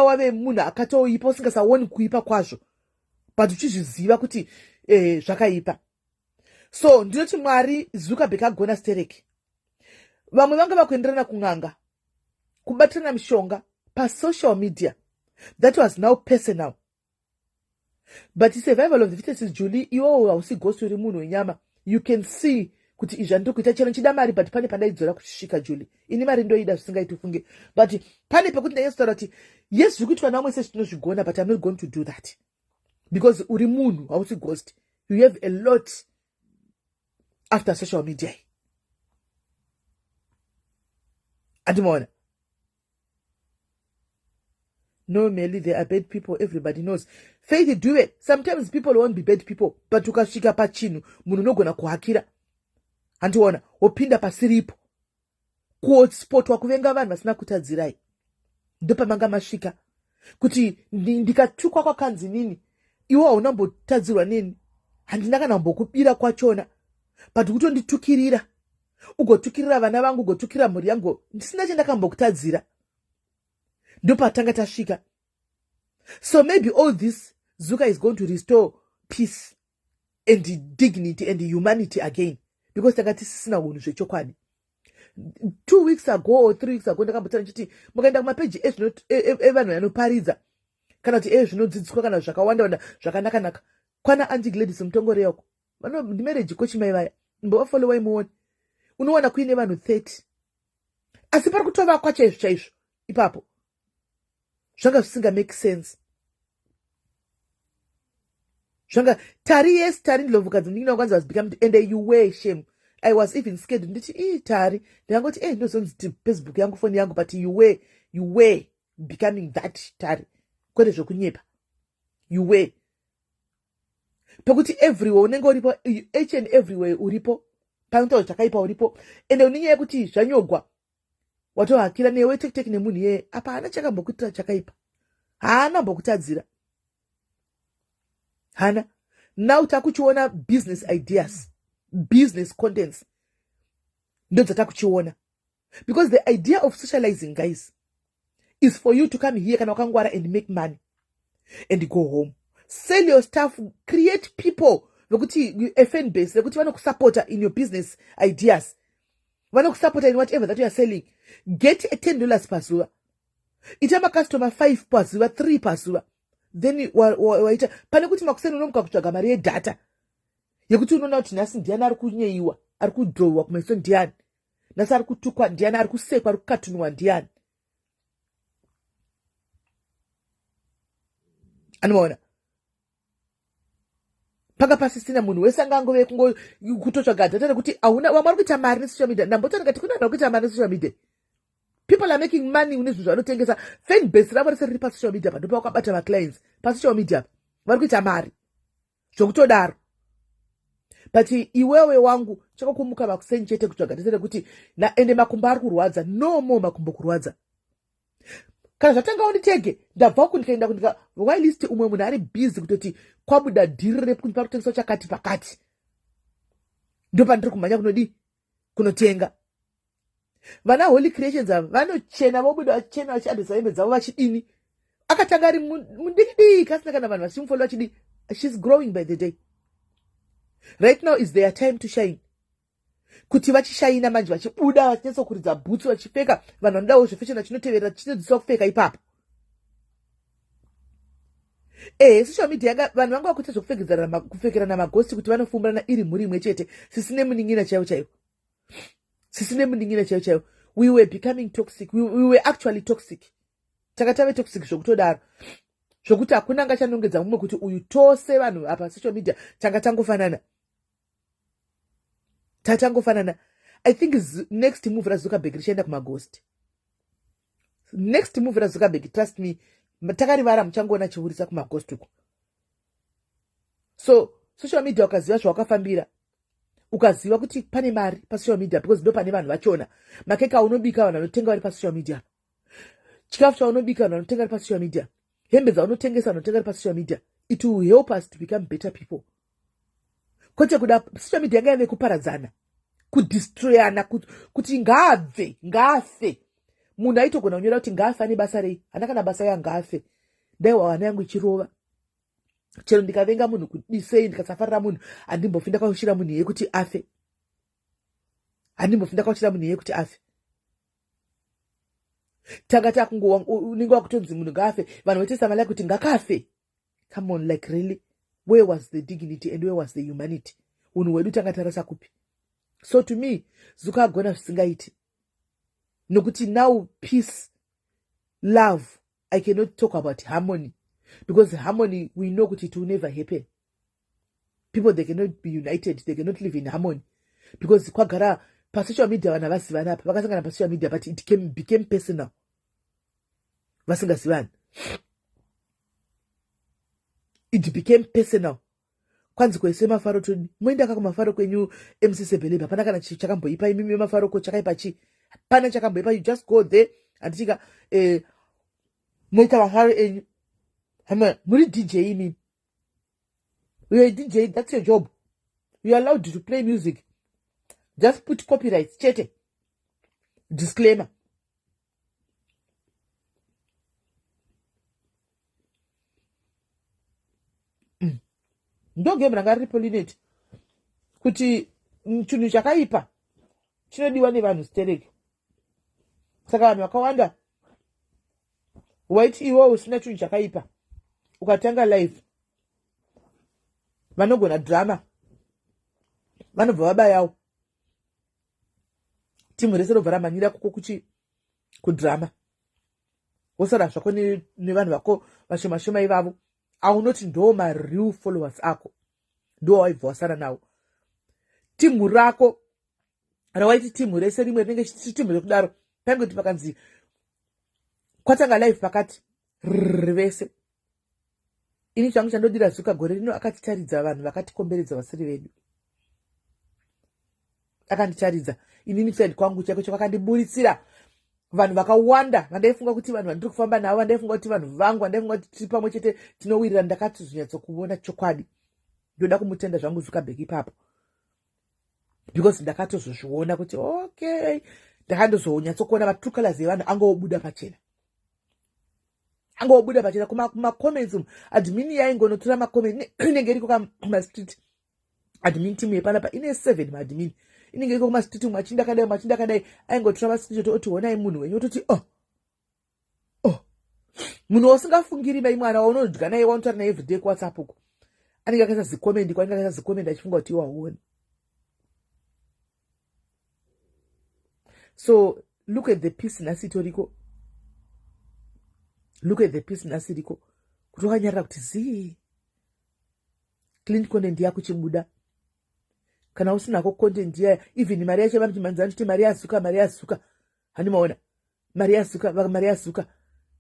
wave munhu akatoipa usingasaoni kuipa kwazvo. But uchizviziva kuti zvakaipa. So ndinoti Mwari Zuckerberg agona stereki. Vamwe vanga vakuenderana kun'anga, kubatirana mishonga pasocial media. That was now personal. But the survival of the fittest is Julie. Iwo hausi ghost uri munhu wenyama. You can see kuti izvi ndikuita chero chida mari, but pane pandaidzora kusvika Julie. Ini mari ndoida zvisingaiti ufunge. But pane pekuti ndainzora kuti yes, zvikuitwa namwe sesi tinozvigona, but I'm not going to do that. Because uri munhu hausi ghost. You have a lot after social media. Andimona. No, Melly, there are bad people. Everybody knows. Faith, do it. Sometimes people won't be bad people. But ukashika pachinu, munu nogona kuhakira. Antiona, opinda pasiripo. Quote spot wakuvenga vanhu vasina kutadzirai. Ndopa manga mashika. Kuti ndikatukwa kwa kanzi nini. Iwo haunambotadzirwa nini. Handina kana mbokubira kwachona. But kutonditukirira. Ugotukirira vana vangu, ugotukirira mhuri yangu. Ndisina chandakambokutadzira. Ndopa tanga tashika. So maybe all this, Zuka is going to restore peace and dignity and humanity again. Because takati sisina unhu zvechokwadi. 2 weeks ago or 3 weeks ago, ndakambotana chiti, mukaenda kumapeji evanhu yanoparidza. Kana kuti zvinodzidziswa kana zvakawanda zvakanaka. Kwana Auntie Gladys mutongore yako. Vano ndimarriage coach mai vaya. Mbovafolowa muone. Unowana kuine vanhu 30. Asi pari kutova kwacho chaizvo ipapo. Zvanga zvisinga make sense. Zvanga tari ndlovukadzi ndingina kwanza was become and you wear shame. I was even scared. Nditi tari ndangoti ndozonzi Facebook yangu phone yangu, but you wear becoming that tari. Kwete zvokunyepa. You wear. Pekuti everywhere unenge uripo, each and everywhere uripo. Panotaura chakaipa uripo. And uninye kuti zvanyogwa. Watohakira newe tek nemunhu yeye apana chakambokuitira chakaipa. Haana mbokutadzira. Hana. Now takuchiona business ideas, business contents. Ndoza takuchiona. Because the idea of socializing, guys, is for you to come here kana wakangwara and make money and go home. Sell your stuff, create people. Lokuti a fan base, lokuti vanokusupporta in your business ideas. Vanokusupporta in whatever that you are selling. Get a $10 per zuva. Itama customer 5 per zuva, 3 per zuva. Then waita pane kuti makuseni unomuka kutsvaga mari yedata. Yekuti unoona kuti nhasi ndiani ari kunyeiwa, ari kudhrowa kumeso ndiani. Nhasi ari kutukwa ndiani, ari kusekwa, ari kukatunwa ndiani. Anoona. Paka pasisina munhu wese angangove kutotsvaga data nekuti hauna wamari kuita mari nesocial media. Ndambotana ngati kuna kuita mari nesocial media. People are making money unezvi zvanotengesa. Fan base ravo rese riri pasocial media pa. Ndopa wakabata ma clients pasocial media. Vari kuita mari. Zvokutodaro. But iwewe wangu chakakumuka makuseni chete kutsvaga data kuti ende makumbo ari kurwadza. No more makumbo kurwadza. Kana zvatanga unditege ndabva kundikaenda kundika whilst umwe munhu ari busy kutoti kwabuda dhiri repari kutengeswa chakati pakati. Ndopa ndiri kumhanya kunodi kunotenga. Vana Holy Creations vanochena vobuda vachena vachiadhesa hembe dzavo vachidini. Akatanga ari mudiki kasina kana vanhu vachimufollow vachidi. She's growing by the day. Right now is their time to shine. Kuti vachishaina manje vachibuda vachinetsa kuridza bhutsu vachipfeka vanhu vanodawo zvefashoni vachinoteverera chidzidziswa kupfeka ipapo. Social media vanhu vanga vakuita zvokupfekerana magosti kuti vanofumburana iri mhuri imwe chete. Sisine muning'ina chaiwo. Sisine muning'ina chaiwo. We were becoming toxic. We were actually toxic. Takatave toxic zvokutodaro. Zvokuti hakuna angachanongedza mumwe kuti uyu tose vanhu apa social media tanga tangofanana. Tatangofanana. I think next move raZuckerberg richaenda kumagost. Next move raZuckerberg, trust me, takarivara muchangoona chiurisa kumagost uko. So social media wakaziva zvawakafambira. ukaziva kuti pane mari pasocial media because ndo pane vanhu vachona. Makeke aunobika vanhu vanotenga vari pasocial media. Chikafu chaunobika vanhu vanotenga vari pasocial media. Hembe dzaunotengesa vanhu vanotenga vari pasocial media. It will help us to become better people. Kwete kuda social media yanga yave kuparadzana, kudestroyana, kuti ngaafe. Munhu aitogona kunyora kuti ngaafe ane basa rei, hana kana basa ya ngaafe. Ndaiwa vana yangu ichirova. Chero ndikavenga munhu kudisei, ndikasafarira munhu, handimbofi ndakaushira munhu iye kuti afe. Tanga unenge wakutonzi munhu ngaafe, vanhu vaitesa mali kuti ngakafe. Come on, like really? Where was the dignity and where was the humanity? Unhu wedu tanga tarasa kupi? So to me, Zuka agona zvisingaiti. Nokuti now peace, love, I cannot talk about harmony. Because harmony, we know that it will never happen. People, they cannot be united. They cannot live in harmony. Because kwagara, pa social media wana vasivana, wakasangana pa social media, but it became personal. Vasingasivana. It became personal. Kwanzi kwese mafaro tuni. Mwenda kako mafaro kwenyu MC Beleba. Hapana kana chakamboipa imimi mafaro ko chakaipa chi. Hapana chakamboipa. You just go there and chika mwita mafaro enyu. Hama muri DJ imi. You are a DJ, that's your job. You are allowed to play music. Just put copyright. Chete. Disclaimer. Ndoge mranga repollinate kuti chinhu chakaipa chinodiwa nevanhu stereke. Saka vanhu vakawanda waiti iwo usina chinhu chakaipa ukatanga live vanogona drama vanobva vabayawo timu rese robva ramanyira kuko kudrama wosara zvako nevanhu vako vashoma ivavo aunoti ndo real followers ako ndo waibva wasara nawo. Timu rako rawaiti timu rese rimwe rinenge timu rekudaro pange kuti pakanzi kwatanga live pakati vese. Ini changu chandodira Zuka gore rino akatitaridza vanhu vakatikomberedza vasiri vedu. Akanditaridza inini friend kwangu chako chakandiburitsira vanhu vakawanda vandaifunga kuti vanhu vandiri kufamba navo vandaifunga kuti vanhu vangu vandaifunga kuti tiri pamwe chete tinowirira. Ndakati zvinyatso kuona chokwadi ndoda kumutenda zvangu Zuka bheki ipapo because ndakatozozviona kuti okay ndakandozonyatso kuona matukalazi evanhu angobuda pachena kuma comments admin yaingonotora makomment inenge iriko kuma street admin team yepanapa ine 7 maadmin inenge iriko kuma street mwachindakadai aingotora mascreenshot oti honai munhu wenyu ototi munhu usingafungiri bai mwana waunodya naye wanotaura naye everyday kuWhatsApp uko anenge akaisa zikomend achifunga kuti waone. So look at the peace nasitoriko. Look at the peace nasiriko. Kuti wakanyarira kuti zii clean content yako chibuda. Kana usinako content ya even mari yacho vamti manzani kuti mari yazuka hani maona mari yazuka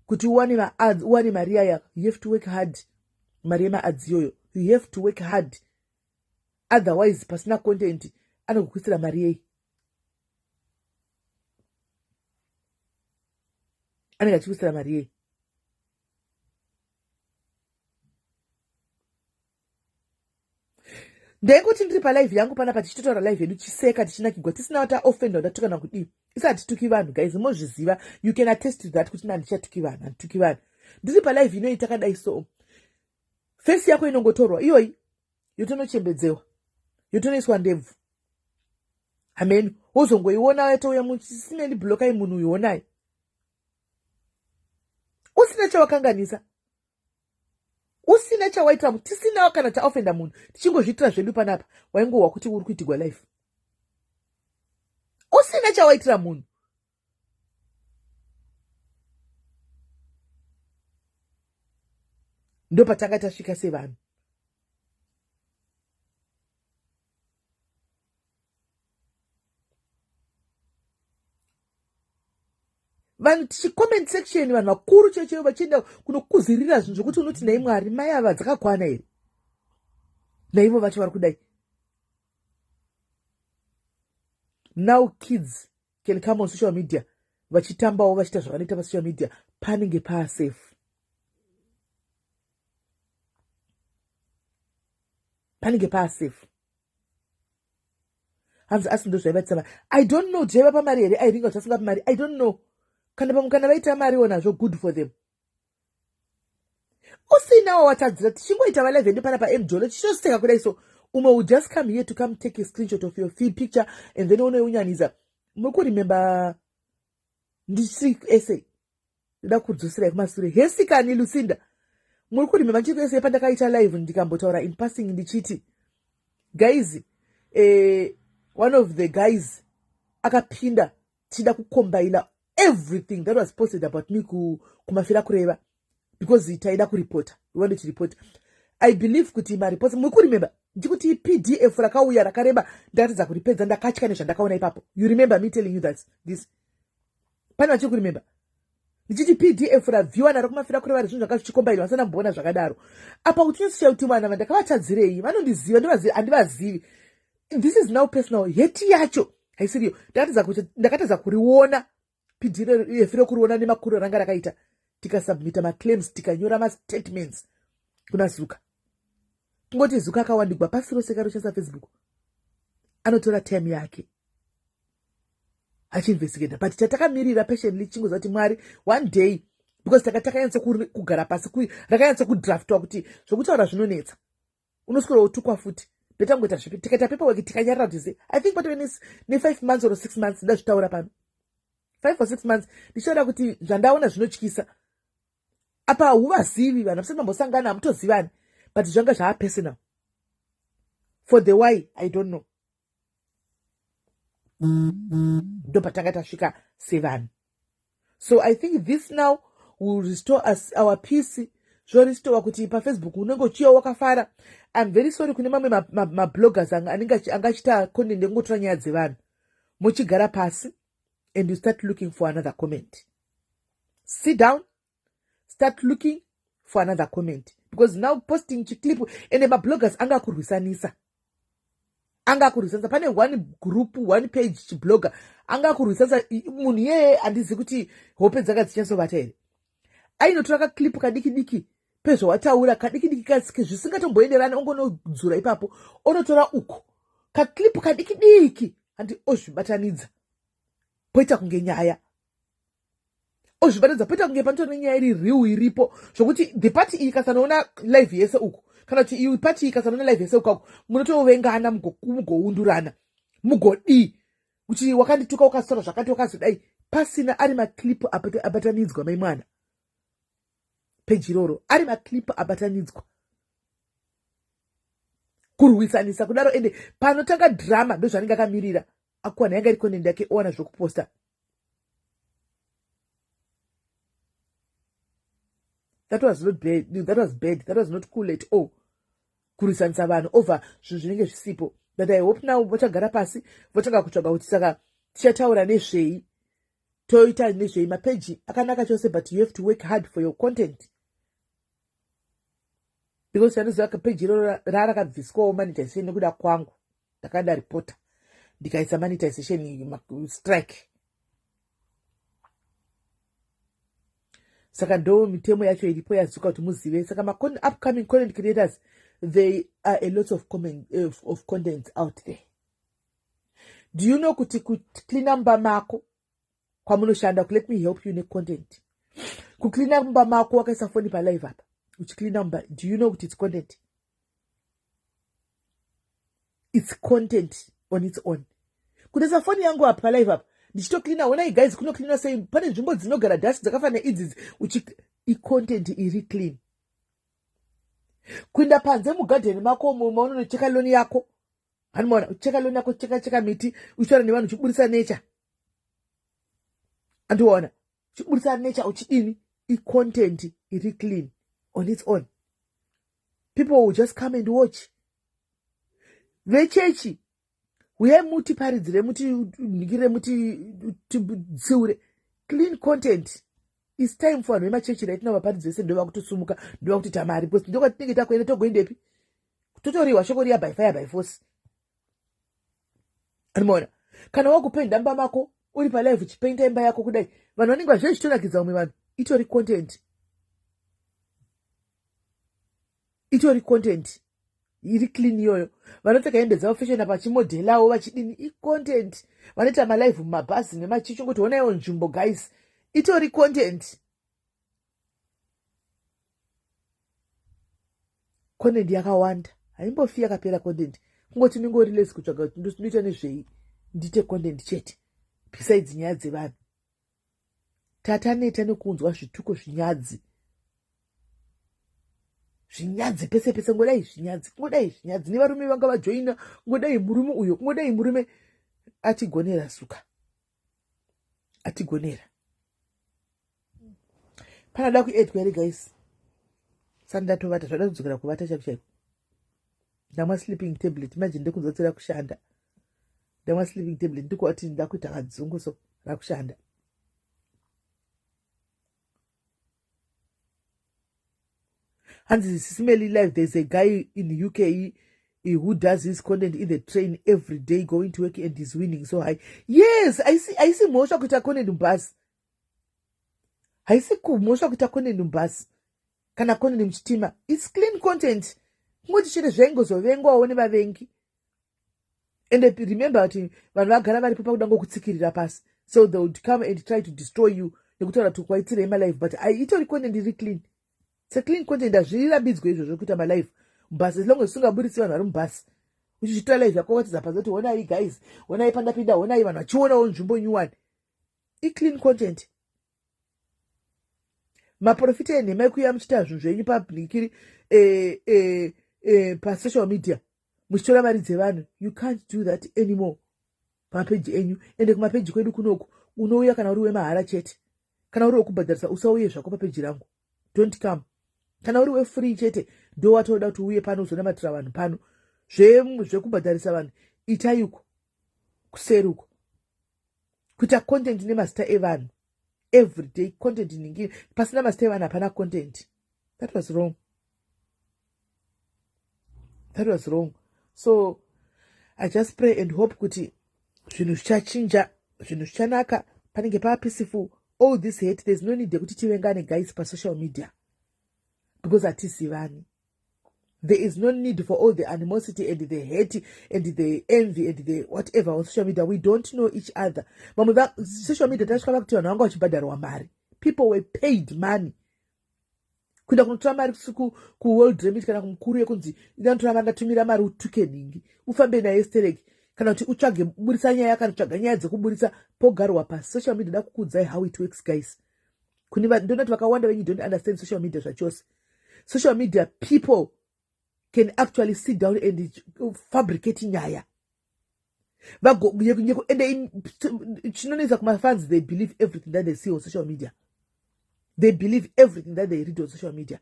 kuti uwane ma ads uwane mari ya you have to work hard. Mari ma ads yoyo you have to work hard, otherwise pasina content anokukutsira mari yei. Anenge achikutsira mari yei. Ndekuti ndiri palive yangu panapa tichitotaura live yedu chiseka tichinakigwa tisina wata offender ndatukana kudii isati tuki vanhu guys mozviziva. You can attest to that kuti nandichatuki vanhu ndiri palive inoita kadai so face yako inongotorwa iyoyi yotonochembedzewa yotonoiswa ndebvu amen wozongoiona yatouya muchisimeni blokai munhu uyonaye usina chawakanganisa usina chawaita tisina kana chaofenda munhu tichingozviitira zvedu panapa waingowa kuti uri kuitigwa life usina chawaitira munhu. Ndo patanga tasvika sevanhu. Vanhu tichicomment section vanhu vakuru checheyo vachienda kunokuzirira zvinhu zvokuti unoti nai Mwari mai ava dzakakwana here naivo vacho vari kudai. Now kids can come on social media vachitambawo vachita zvavanoita pasocial media panenge paasafe. Panenge paasafe. Hanzi asi ndo zvaivatama. I don't know jeva pamari here airinga uchasunga pamari. I don't know. Kana vaita mari onazvo good for them. Usinawo watadzira tichingoita va11 ndipana pa mjolo tichoseka kudai so umwe will just come here to come take a screenshot of your feed picture and then unoiunyaniza. Muri remember ndichiri essay ndoda kudzosera kumashure hesikani Lucinda. Muri remember ndichiri essay pandakaita live ndikambotaura in passing ndichiti guys one of the guys akapinda tida kukombaila everything that was posted about me kumafira kureva because itaida kuripota. We wanted to report. I believe kuti ma reports muri remember ndikuti PDF rakauya rakareba ndaratidza kuripedza ndakatya nezvandakaona ipapo. You remember me telling you that this pana vachi kuremember ndichiti PDF ravhiwa naro kumafira kureva zvinhu zvakazvichikombaila vasana mbona zvakadaro apa kuti unoziva kuti vana vandakavatadzirei vanondiziva handivazivi. This is now personal. Heti yacho haisiriyo ndaratidza kuti ndakatadza kuriona PDF rokuriona nemakuru ranga rakaita tikasubmita maclaims tikanyora mastatements kuna Zuka. Ngoti Zuka akawandigwa pasi rose karochasa Facebook anotora time yake achiinvestigate but tatakamirira patiently chingoza kuti Mwari one day because takanyatsa kugara pasi rakanyatsa kudraftwa kuti zvokutaura zvinonetsa unoswera utukwa futi betangoita zvipi tikaita paperwork tikanyarara kuti I think patove ne 5 months or 6 months ndazvitaura pano 5 or 6 months ndichaona kuti zvandaona zvinotyisa apa huvazivi vanhu vasati vambosangana hamutozivani but zvanga zvaapersonal for the why I don't know. Ndo patanga tasvika 7. So I think this now will restore us our peace. Zvorestore kuti paFacebook unenge uchiya wakafara. I'm very sorry kune mamwe mabloggers angachita content ngotora nyaya dzevanhu muchigara pasi and you start looking for another comment. Sit down, start looking for another comment because now posting chiclip and mabloggers angakurwisanisa pane one group one page chiblogger angakurwisanisa munhu yeye handizi kuti hope dzanga dzichazovata here ainotora kaklipu kadiki pezvawataura kadiki kasike zvisingatomboenderani ongonodzura ipapo onotora uko kaklipu kadiki handi ozvibatanidza poita kunge nyaya ozvibatanidza poita kunge panotori nyaya iri riu iripo zvokuti the party iyi kasanoona live yese uko kana kuti iyi party iyi kasanoona live yese uko munotovengana mugoundurana mugodi kuti wakandituka ukasora zvakati wakazodai pasina ari maklipu abatanidzwa maimwana peji iroro ari maklipu abatanidzwa kurwisanisa kudaro ende panotanga drama ndozvanenge akamirira akuwana yanga iri content yake owana zvokuposta. That was not bad. That was bad. That was not cool at all. Kurisanisa vanhu over zvinhu zvinenge zvisipo. But I hope now vachagara pasi votanga kutsvaga kuti saka tichataura nezvei toita nezvei mapeji akanaka chose but you have to work hard for your content. Because yanoziva kapeji iroro rarakabviswawo monetization nekuda kwangu ndakanda reporter ndikaisa monetization strike. Saka ndo mitemo yacho iripo yazuka kuti muzive. Saka upcoming content creators there are a lot of content out there. Do you know kuti kuclean mba mako kwamunoshanda let me help you content kuclean mba mako wakaisa phone pa live apa uchiclean mba do you know kuti it's content? It's content on its own. Kuisa phone yangu apa live apa ndichitocleana wona guys kunocleana sei pane nzvimbo dzinogara dust dzakafanira idzi content iri clean. Kuenda panze mugarden mako maunocheka loni yako hanimona ucheka loni yako cheka miti uchitaura nevanhu uchiburisa nature andiona uchiburisa nature uchidini content iri clean on its own. People will just come and watch. Vechechi Huyai muti paridzire muti ningire muti tsiure clean content. It's time for vanhu vemachechi right now vaparidzire se ndova kutosumuka ndova kuti tamari because ndoko tinenge takuenda togoendepi totoriwa shoko riya by fire by force. Animona kana wakupenda imba mako uri palive uchipainta imba yako kudai vanhu vanenge vazvezvitonakidza umwe vanhu itori content iri clean iyoyo. Vanopfeka hembe dzavo fashion vachimodhelawo vachidini icontent. Vanoita malive mumabhazi nemachicho kuti onaiwo nzvimbo guys itori content. Content yakawanda haimbofi yakapera content. Kungoti ningori lesi kutsvaga kuti ndinoita nezvei ndite content chete besides nyaya dzevanhu. Tataneta nekuunzwa zvituko zvinyadzi pese pese ngodai zvinyadzi nevarume vanga vajoina ngodai murume uyo ngodai murume atigonera suka atigonera panada kuedwa ere guys sandatovata zvada kudzokera kuvata chaiko ndamwa sleeping tablet imagine ndekuzotsera kushanda ndamwa sleeping tablet ndikuati ndakuita kadzunguso rakushanda. And this is SIS MELLY live. There's a guy in the UK who does his content in the train every day, going to work and he's winning so high. Yes, I see mosha kuita content bus. I see mosha kuita content bus. Kana content mchitima. It's clean content. Ngoti chine zvengo zovengwa one vavengi. And remember that vanhu vagara vari papa kudango kutsikirira pasi. So they would come and try to destroy you. Nekutaura kuti kwaitira ema life, but itori content iri clean. It's a clean content azvirabidzwe izvozvo kuita malive mubhasi as long as usingaburitsi vanhu vari mubhasi uchichitora live yako watidza panze kuti honai guys honai pandapinda honai vanhu vachionawo nzvimbo nyuwani iclean content. Maprofita enhema ekuuya muchiita zvinhu zvenyu publicly pasocial media muchitora mari dzevanhu you can't do that anymore pamapeji enyu. Ende kumapeji kwedu kunoku unouya kana uri wemahara chete. Kana uri wekubhadharisa usauye zvako papeji rangu, don't come. Kana uri wefree chete ndo watoda kuti uye pano uzonamatira vanhu pano zvekubhadharisa vanhu itai uko kuseri uko kuita content nemazita evanhu everyday content ningiri pasina mazita evanhu hapana content. That was wrong. So I just pray and hope kuti zvinhu zvichachinja, zvinhu zvichanaka, panenge pava peaceful. All this hate, there's no need yekuti tivengane guys pa social media because hatisivani. There is no need for all the animosity and the hate and the envy and the whatever on social media. We don't know each other. Social media tasvika kuti vanhu vanga vachibhadharwa mari. People were paid money. Kuenda kunotora mari kuworld remit kana kumukuru yekunzi ndanotora mari ndatumira mari utuke nhingi ufambe naye stereki kana kuti utsvage kuburisa nyaya yakanotsvaga nyaya dzekuburisa pogarwa pasi. Social media ndakukudzai how it works guys. Ndonati vakawanda venyu don't understand social media zvachose. Social media people can actually sit down and fabricate nyaya. And chinonesa kumafans, they believe everything that they see on social media. They believe everything that they read on social media.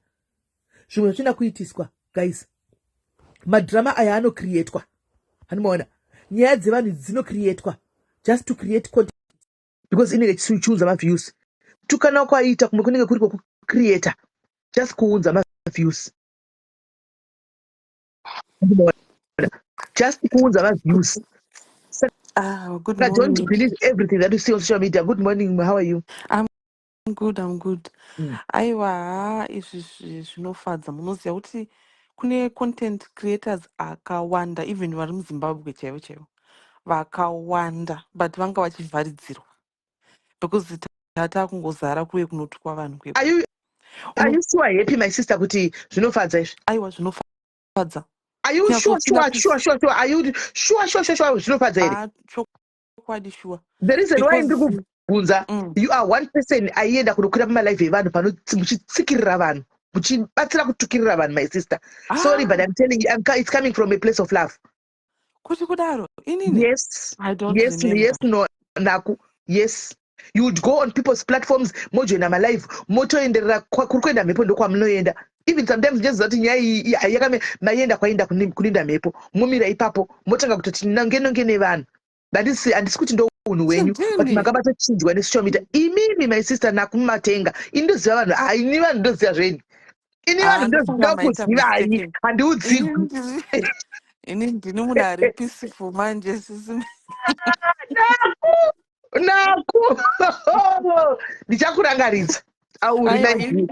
Zvimwe zvina kuitiswa guys. Madrama aya anocreatewa. Hanimaona. Nyaya dzevanhu dzinocreatewa just to create content because inenge chichiunza maviews. Tukana kwaita kumwe kunenge kuri kucreator just kuunza maviews. Just kuunza maviews. Good morning. Don't believe everything that you see on social media. Good morning. How are you? I'm good. Aiwa izvi zvinofadza munoziva kuti kune content creators akawanda even vari muZimbabwe chaivo vakawanda but vanga vachivharidzirwa because tata kungozara kuve kunotukwa vanhu kwepo. Are you so happy my sister kuti zvinofadza izvi? Aiwa zvinofadza. Are you sure? Are you sure zvinofadza here? Chokwadi sure. The reason why ndikubvunza you are one person aienda kunokwira pamalive evanhu muchitsikirira vanhu muchibatsira kutukirira vanhu my sister. Sorry but I'm telling you it's coming from a place of love. Kuti kudaro inini? Yes. I don't remember. Yes, no, naku. Yes. You would go on people's platforms mojoina malive motoenderera kuri kuenda mhepo ndokwamunoenda. Even sometimes just zati nyaya yakame maenda kwaenda kuninda mhepo momira ipapo motanga kutoti ngeno nevanhu. Handisi kuti ndo unhu wenyu but makabatochinjwa nesocial media. Imimi my sister nakumatenga indoziva vanhu ini vanhu ndoziva zvenyu ini vanhu ndoziva kuziva handiudzigwi. Ini ndini munhu ari peaceful manje sisi. naku ndichakurangaridza. I will remind you.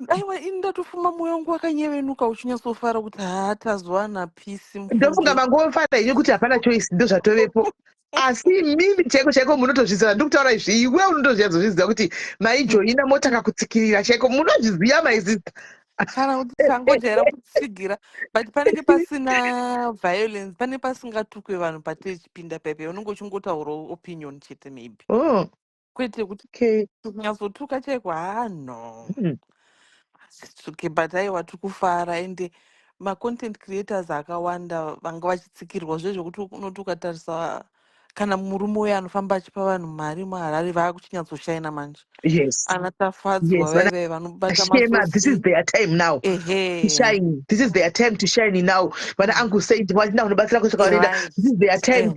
Aiwa ini ndatofuma mwoyo wangu wakanyevenuka uchinyatsofara kuti tazwana pisi Ndofunga mufunge. mangofara henyu kuti hapana choice ndo zvatovepo. Asi mimi chaiko munotozviziva, ndikutaura izvi, iwe unotozviziva kuti maijoina motanga kutsikirira chaiko, munozviziva maizita. Kana kuti tangojaira kutsigira but panenge pasina violence, panenge pasingatukwe vanhu patechipinda pepe, unenge uchingotaura opinion chete maybe. Oh, Kwete kuti okay. kunyatsotuka chaiko no. Mm. Okay, but aiwa tikufara ende macontent creators akawanda vanga vachitsikirwa zvezvokuti unoti ukatarisa kana murume uyo anofamba achipa vanhu mari muharare vaakuchinyatsoshayina manje. Yes. Ana tafadzwa Yes. vaive vanobata Shema, this is masosi. their time now to Ehe. shine. This is their time to shine now. When uncle said, "What now?" Right. This is their time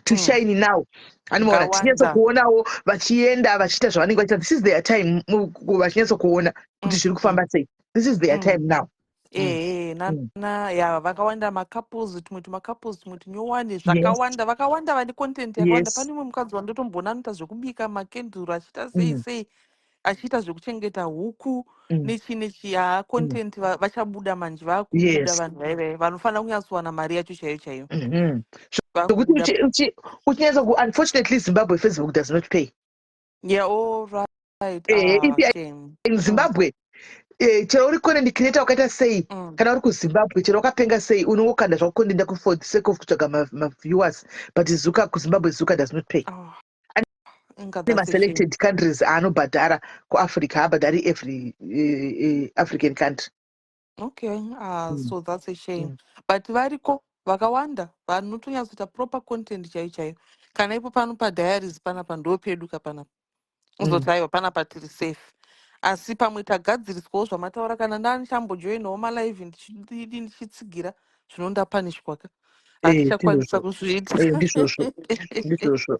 to shine now. And more vachinyaso Vakawanda. kuonawo vachienda vachiita zvavanenge vachiita. This is their time vachinyaso kuona kuti zviri kufamba sei. This is their time now. Ya vakawanda macouples, tumwe tumacouples, tumwe tunyowani Yes. zvakawanda, vakawanda vane content yakawanda. Yes. Pane mumwe mukadzi wandotombona anoita zvekubika makenduru achiita sei achiita zvekuchengeta huku nechi content vachabuda manje, vakubuda Yes. vanhu vaive vanofanira kunyatsowana mari yacho chaiyo chaiyo. Unfortunately, Zimbabwe Facebook does not pay. Yeah, all right. Shame. In Zimbabwe, chero uri content creator wakaita sei kana uri kuzimbabwe, chero wakapenga sei, unongokanda zvako content for the sake of kutsvaga viewers, but kuzimbabwe zuka does not pay. And selected countries anobhadhara kuafrica, haabhadhari every African country. Okay, so that's a shame. But variko vakawanda vanotonyatsoita proper content chaiyo chaiyo. Kana ipo pano padiaries panapa ndopeduka panapa uzoti aiwa panapa tiri safe. Asi pamwe tagadziriswawo zvamataura, kana ndani chambojoinawo malive ndichitsigira zvinondapanishwa ka hatichakwanisa kuzviita. Ndizvozvo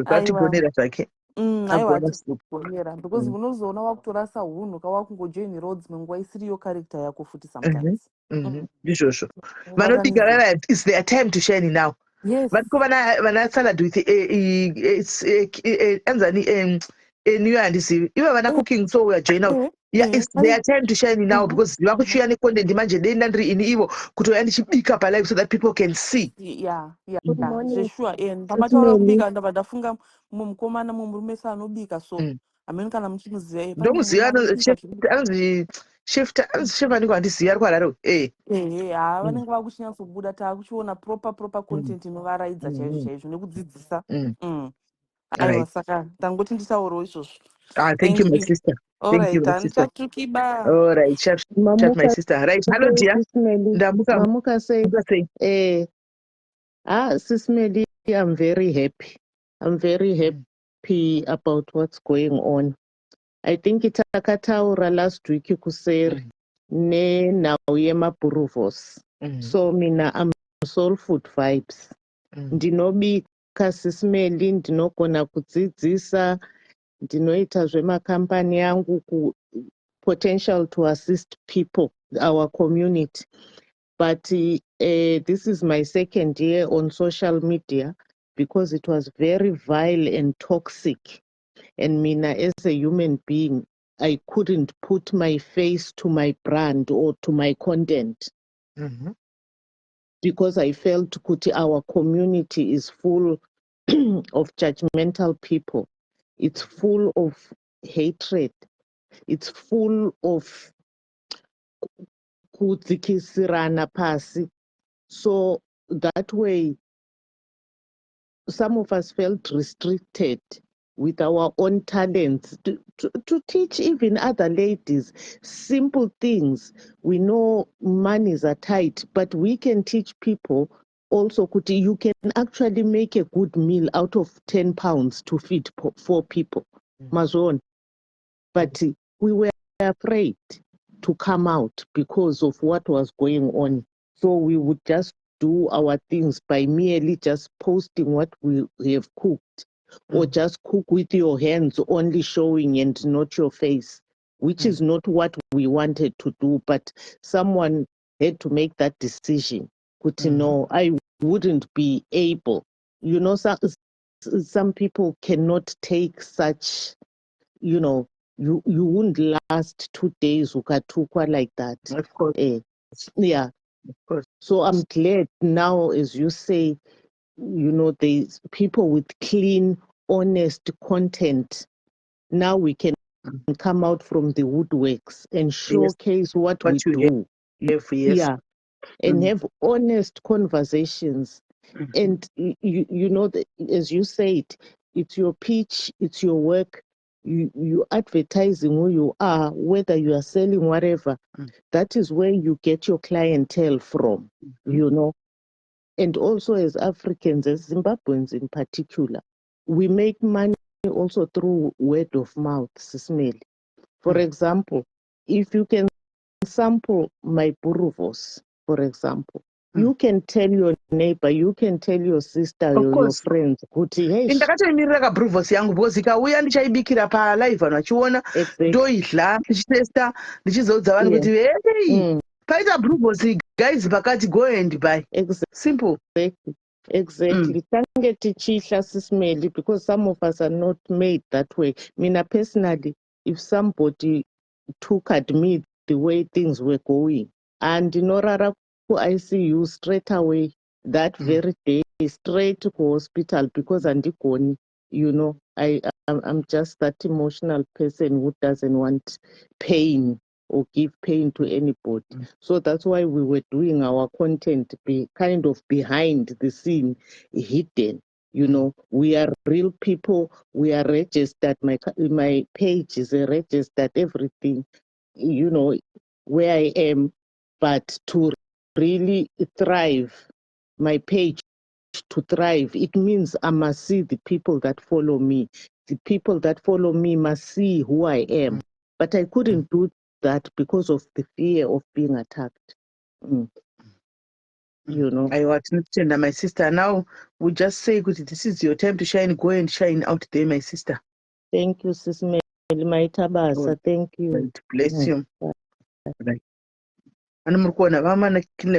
Aiwa. atigonera zvake. Aiwa atigonera because unozoona wakutorasa hunhu kawakungojoinirawo dzimwe nguva isiriyo character yako futi sometimes. Ndizvozvo vanobika vaya, it's their time to shine now. Yes. Variko vana salad with anzani new handizivi ivo vana cooking, so we are join out. Yeah, it's their time to shine now because vakuchiuya necontent manje denda ndiri ini ivo kutouya ndichibika palive so that people can see. Zvesure. And pamataura kubika ndabva ndafunga mumwe mukomana mumwe murume anobika, so ameni kana muchimuziva ndomuziva anonzi chef anenge wandiziva ari kuharare. vanenge vakuchinyatsobuda taakuchiona proper content inovaraidza chaizvo chaizvo nekudzidzisa. Aiwa saka tangoti nditaurewo izvozvo. Thank you, my sister. Thank you, my sister. All right, chef, my sister. Right, hello dear. Mamuka say, Sis Melly, I'm very happy. I'm very happy about what's going on. I think itakataura last week kuseri ne now yemapuruvos. So mina I'm soul food vibes. Ndinobika Sis Melly, ndinogona kudzidzisa, ndinoita zvemakampani yangu potential to assist people, our community. But this is my second year on social media because it was very vile and toxic. And Mina, as a human being, I couldn't put my face to my brand or to my content because I felt kuti our community is full of judgmental people. It's full of hatred. It's full of kudzikisirana pasi. So that way, some of us felt restricted with our own talents to teach even other ladies simple things. We know monies are tight, but we can teach people also, kuti, you can actually make a good meal out of 10 pounds to feed 4 people. Mazon. But we were afraid to come out because of what was going on. So we would just do our things by merely just posting what we have cooked, or just cook with your hands only showing and not your face, which is not what we wanted to do. But someone had to make that decision. No, I wouldn't be able You know, some people cannot take such, you know, you wouldn't last 2 days ukatukwa like that. Of course, Yeah. of course. So I'm glad now, as you say, you know, there's people with clean, honest content. Now we can come out from the woodworks and Yes, showcase what what we you do. have, yes. Yeah. And have honest conversations. And you know, as you said, it's your pitch, it's your work. You advertising who you are, whether you are selling whatever. That is where you get your clientele from, you know. And also as Africans, as Zimbabweans in particular, we make money also through word of mouth, Sis Melly. For example, if you can sample my buruvos, for example, you can tell your neighbor, you can tell your sister, Of your course. friends, kuti hey, Ndakatoimirira kabruvhosi yangu because ikauya ndichaibikira palive vanhu vachiona exactly, ndoidla ndichitesta ndichizoudza vanhu yeah, kuti hey, paita bruvhosi guys pakati go and buy. Simple. exactly. Tange tichihla Sis Melly, because some of us are not made that way. Mina personally, if somebody took at me the way things were going, and Norara ICU straight away that very day, straight to hospital, because Andikoni, you know, I'm just that emotional person who doesn't want pain or give pain to anybody. So that's why we were doing our content kind of behind the scene, hidden. You know, we are real people. We are registered. My page is registered, everything, you know, where I am. But to really thrive, my page to thrive, it means I must see the people that follow me. The people that follow me must see who I am. But I couldn't do that because of the fear of being attacked. You know. I want to tell my sister now. We just say, "Good, this is your time to shine. Go and shine out there, my sister." Thank you, Sis Melly. My tabasa. God, Thank you. God bless you. Right. Vana muri kuona vamana clean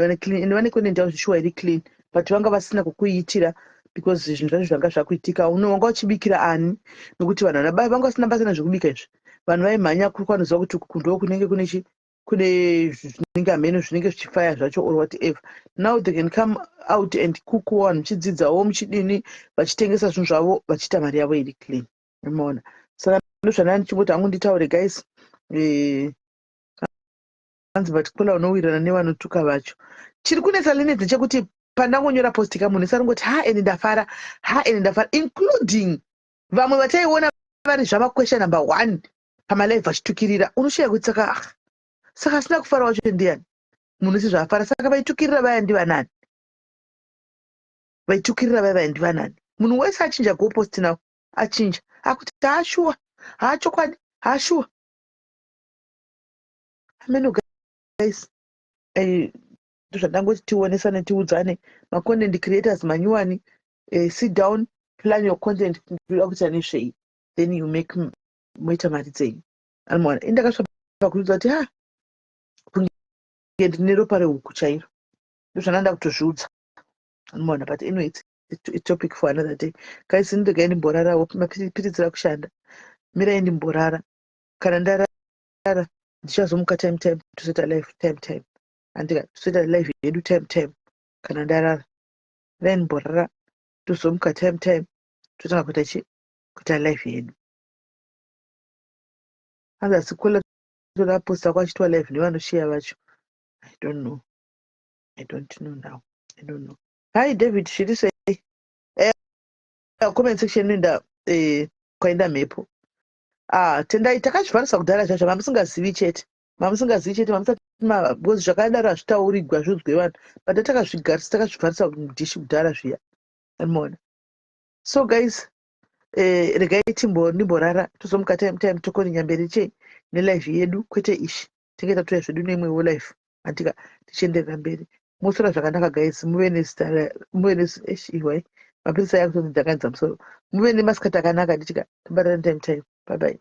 vane content yavo zvishuwa iri clean but vanga vasina kukuitira because zvinhu zvacho zvanga zvakuitika wanga uchibikira ani nokuti vanhu vanabai vanga vasina basa nazvekubika izvi vanhu vaimhanya kuri kwanoziva kuti kundo kunenge kune zvinenge hameno zvinenge zvichifaya zvacho or whatever. Now they can come out and cookwo vanhu muchidzidzawo muchidini vachitengesa zvinhu zvavo vachiita mari yavo iri clean. Umeona, saka ndozvandaa ndichingoti hangu nditaure guys, hanzi vatikula unowirirana nevanotuka vacho. Chiri kunetsa linedzi chekuti pandangonyora posti kamunhu isaringoti eni ndafara eni ndafara, including vamwe vataiona vari zvamakwesha number 1 pamalive vachitukirira. Unosheya kuti saka asina kufara wacho ndiani munhu si zvafara, saka vaitukirira vaya ndivanani? Vaitukirira vaya ndivanani? Munhu wese achinja goposti nawo achinja akuti haashuwa haachokwadi haashuwa. Ameno guys, zvandangoti tionesane tiudzane macontent creators manyuwani, sit down, plan your content, kuda kuita nezvei, then you make moita mari dzenyu. Anoona indakasvapa kuudza kuti kunge ndine ropa rehuku chairo, ndozvandanda kutozviudza. Anoona, but anyway, it's a topic for another day. Guys, ndiregai ndimborarawo, mapiridzira kushanda, mirai ndimborara. Kana ndarara ndichazomuka time tozoita live time andika tozoita live yedu time kana ndarara. Mirai ndimborara tozomuka time totanga kuita live yedu. Hanzi asikula todaposta kwachitwa live nevanosheya vacho. I don't know now. I don't know. Hi David, zviri sei? Comment section enda kwaenda mhepo. Tendai takazvifanisa kudhara zvacho, mamusingazivi chete because zvakadaro hazvitaurigwa zvinzwe vanhu, but takazvifanisa mudhishi kudhara zviya. Umeona. So guys, regai ndimborara tozomuka time tokoninya mberi chei nelive yedu, kwete ishi tinge tatuya zvedu neimwewo live andika tichienderera mberi. Mosora zvakanaka guys, muve ihwai mapirisa yakutonzi ndakanidza musoro, muve nemasikati akanaka ndichika tobatana time. Bye bye.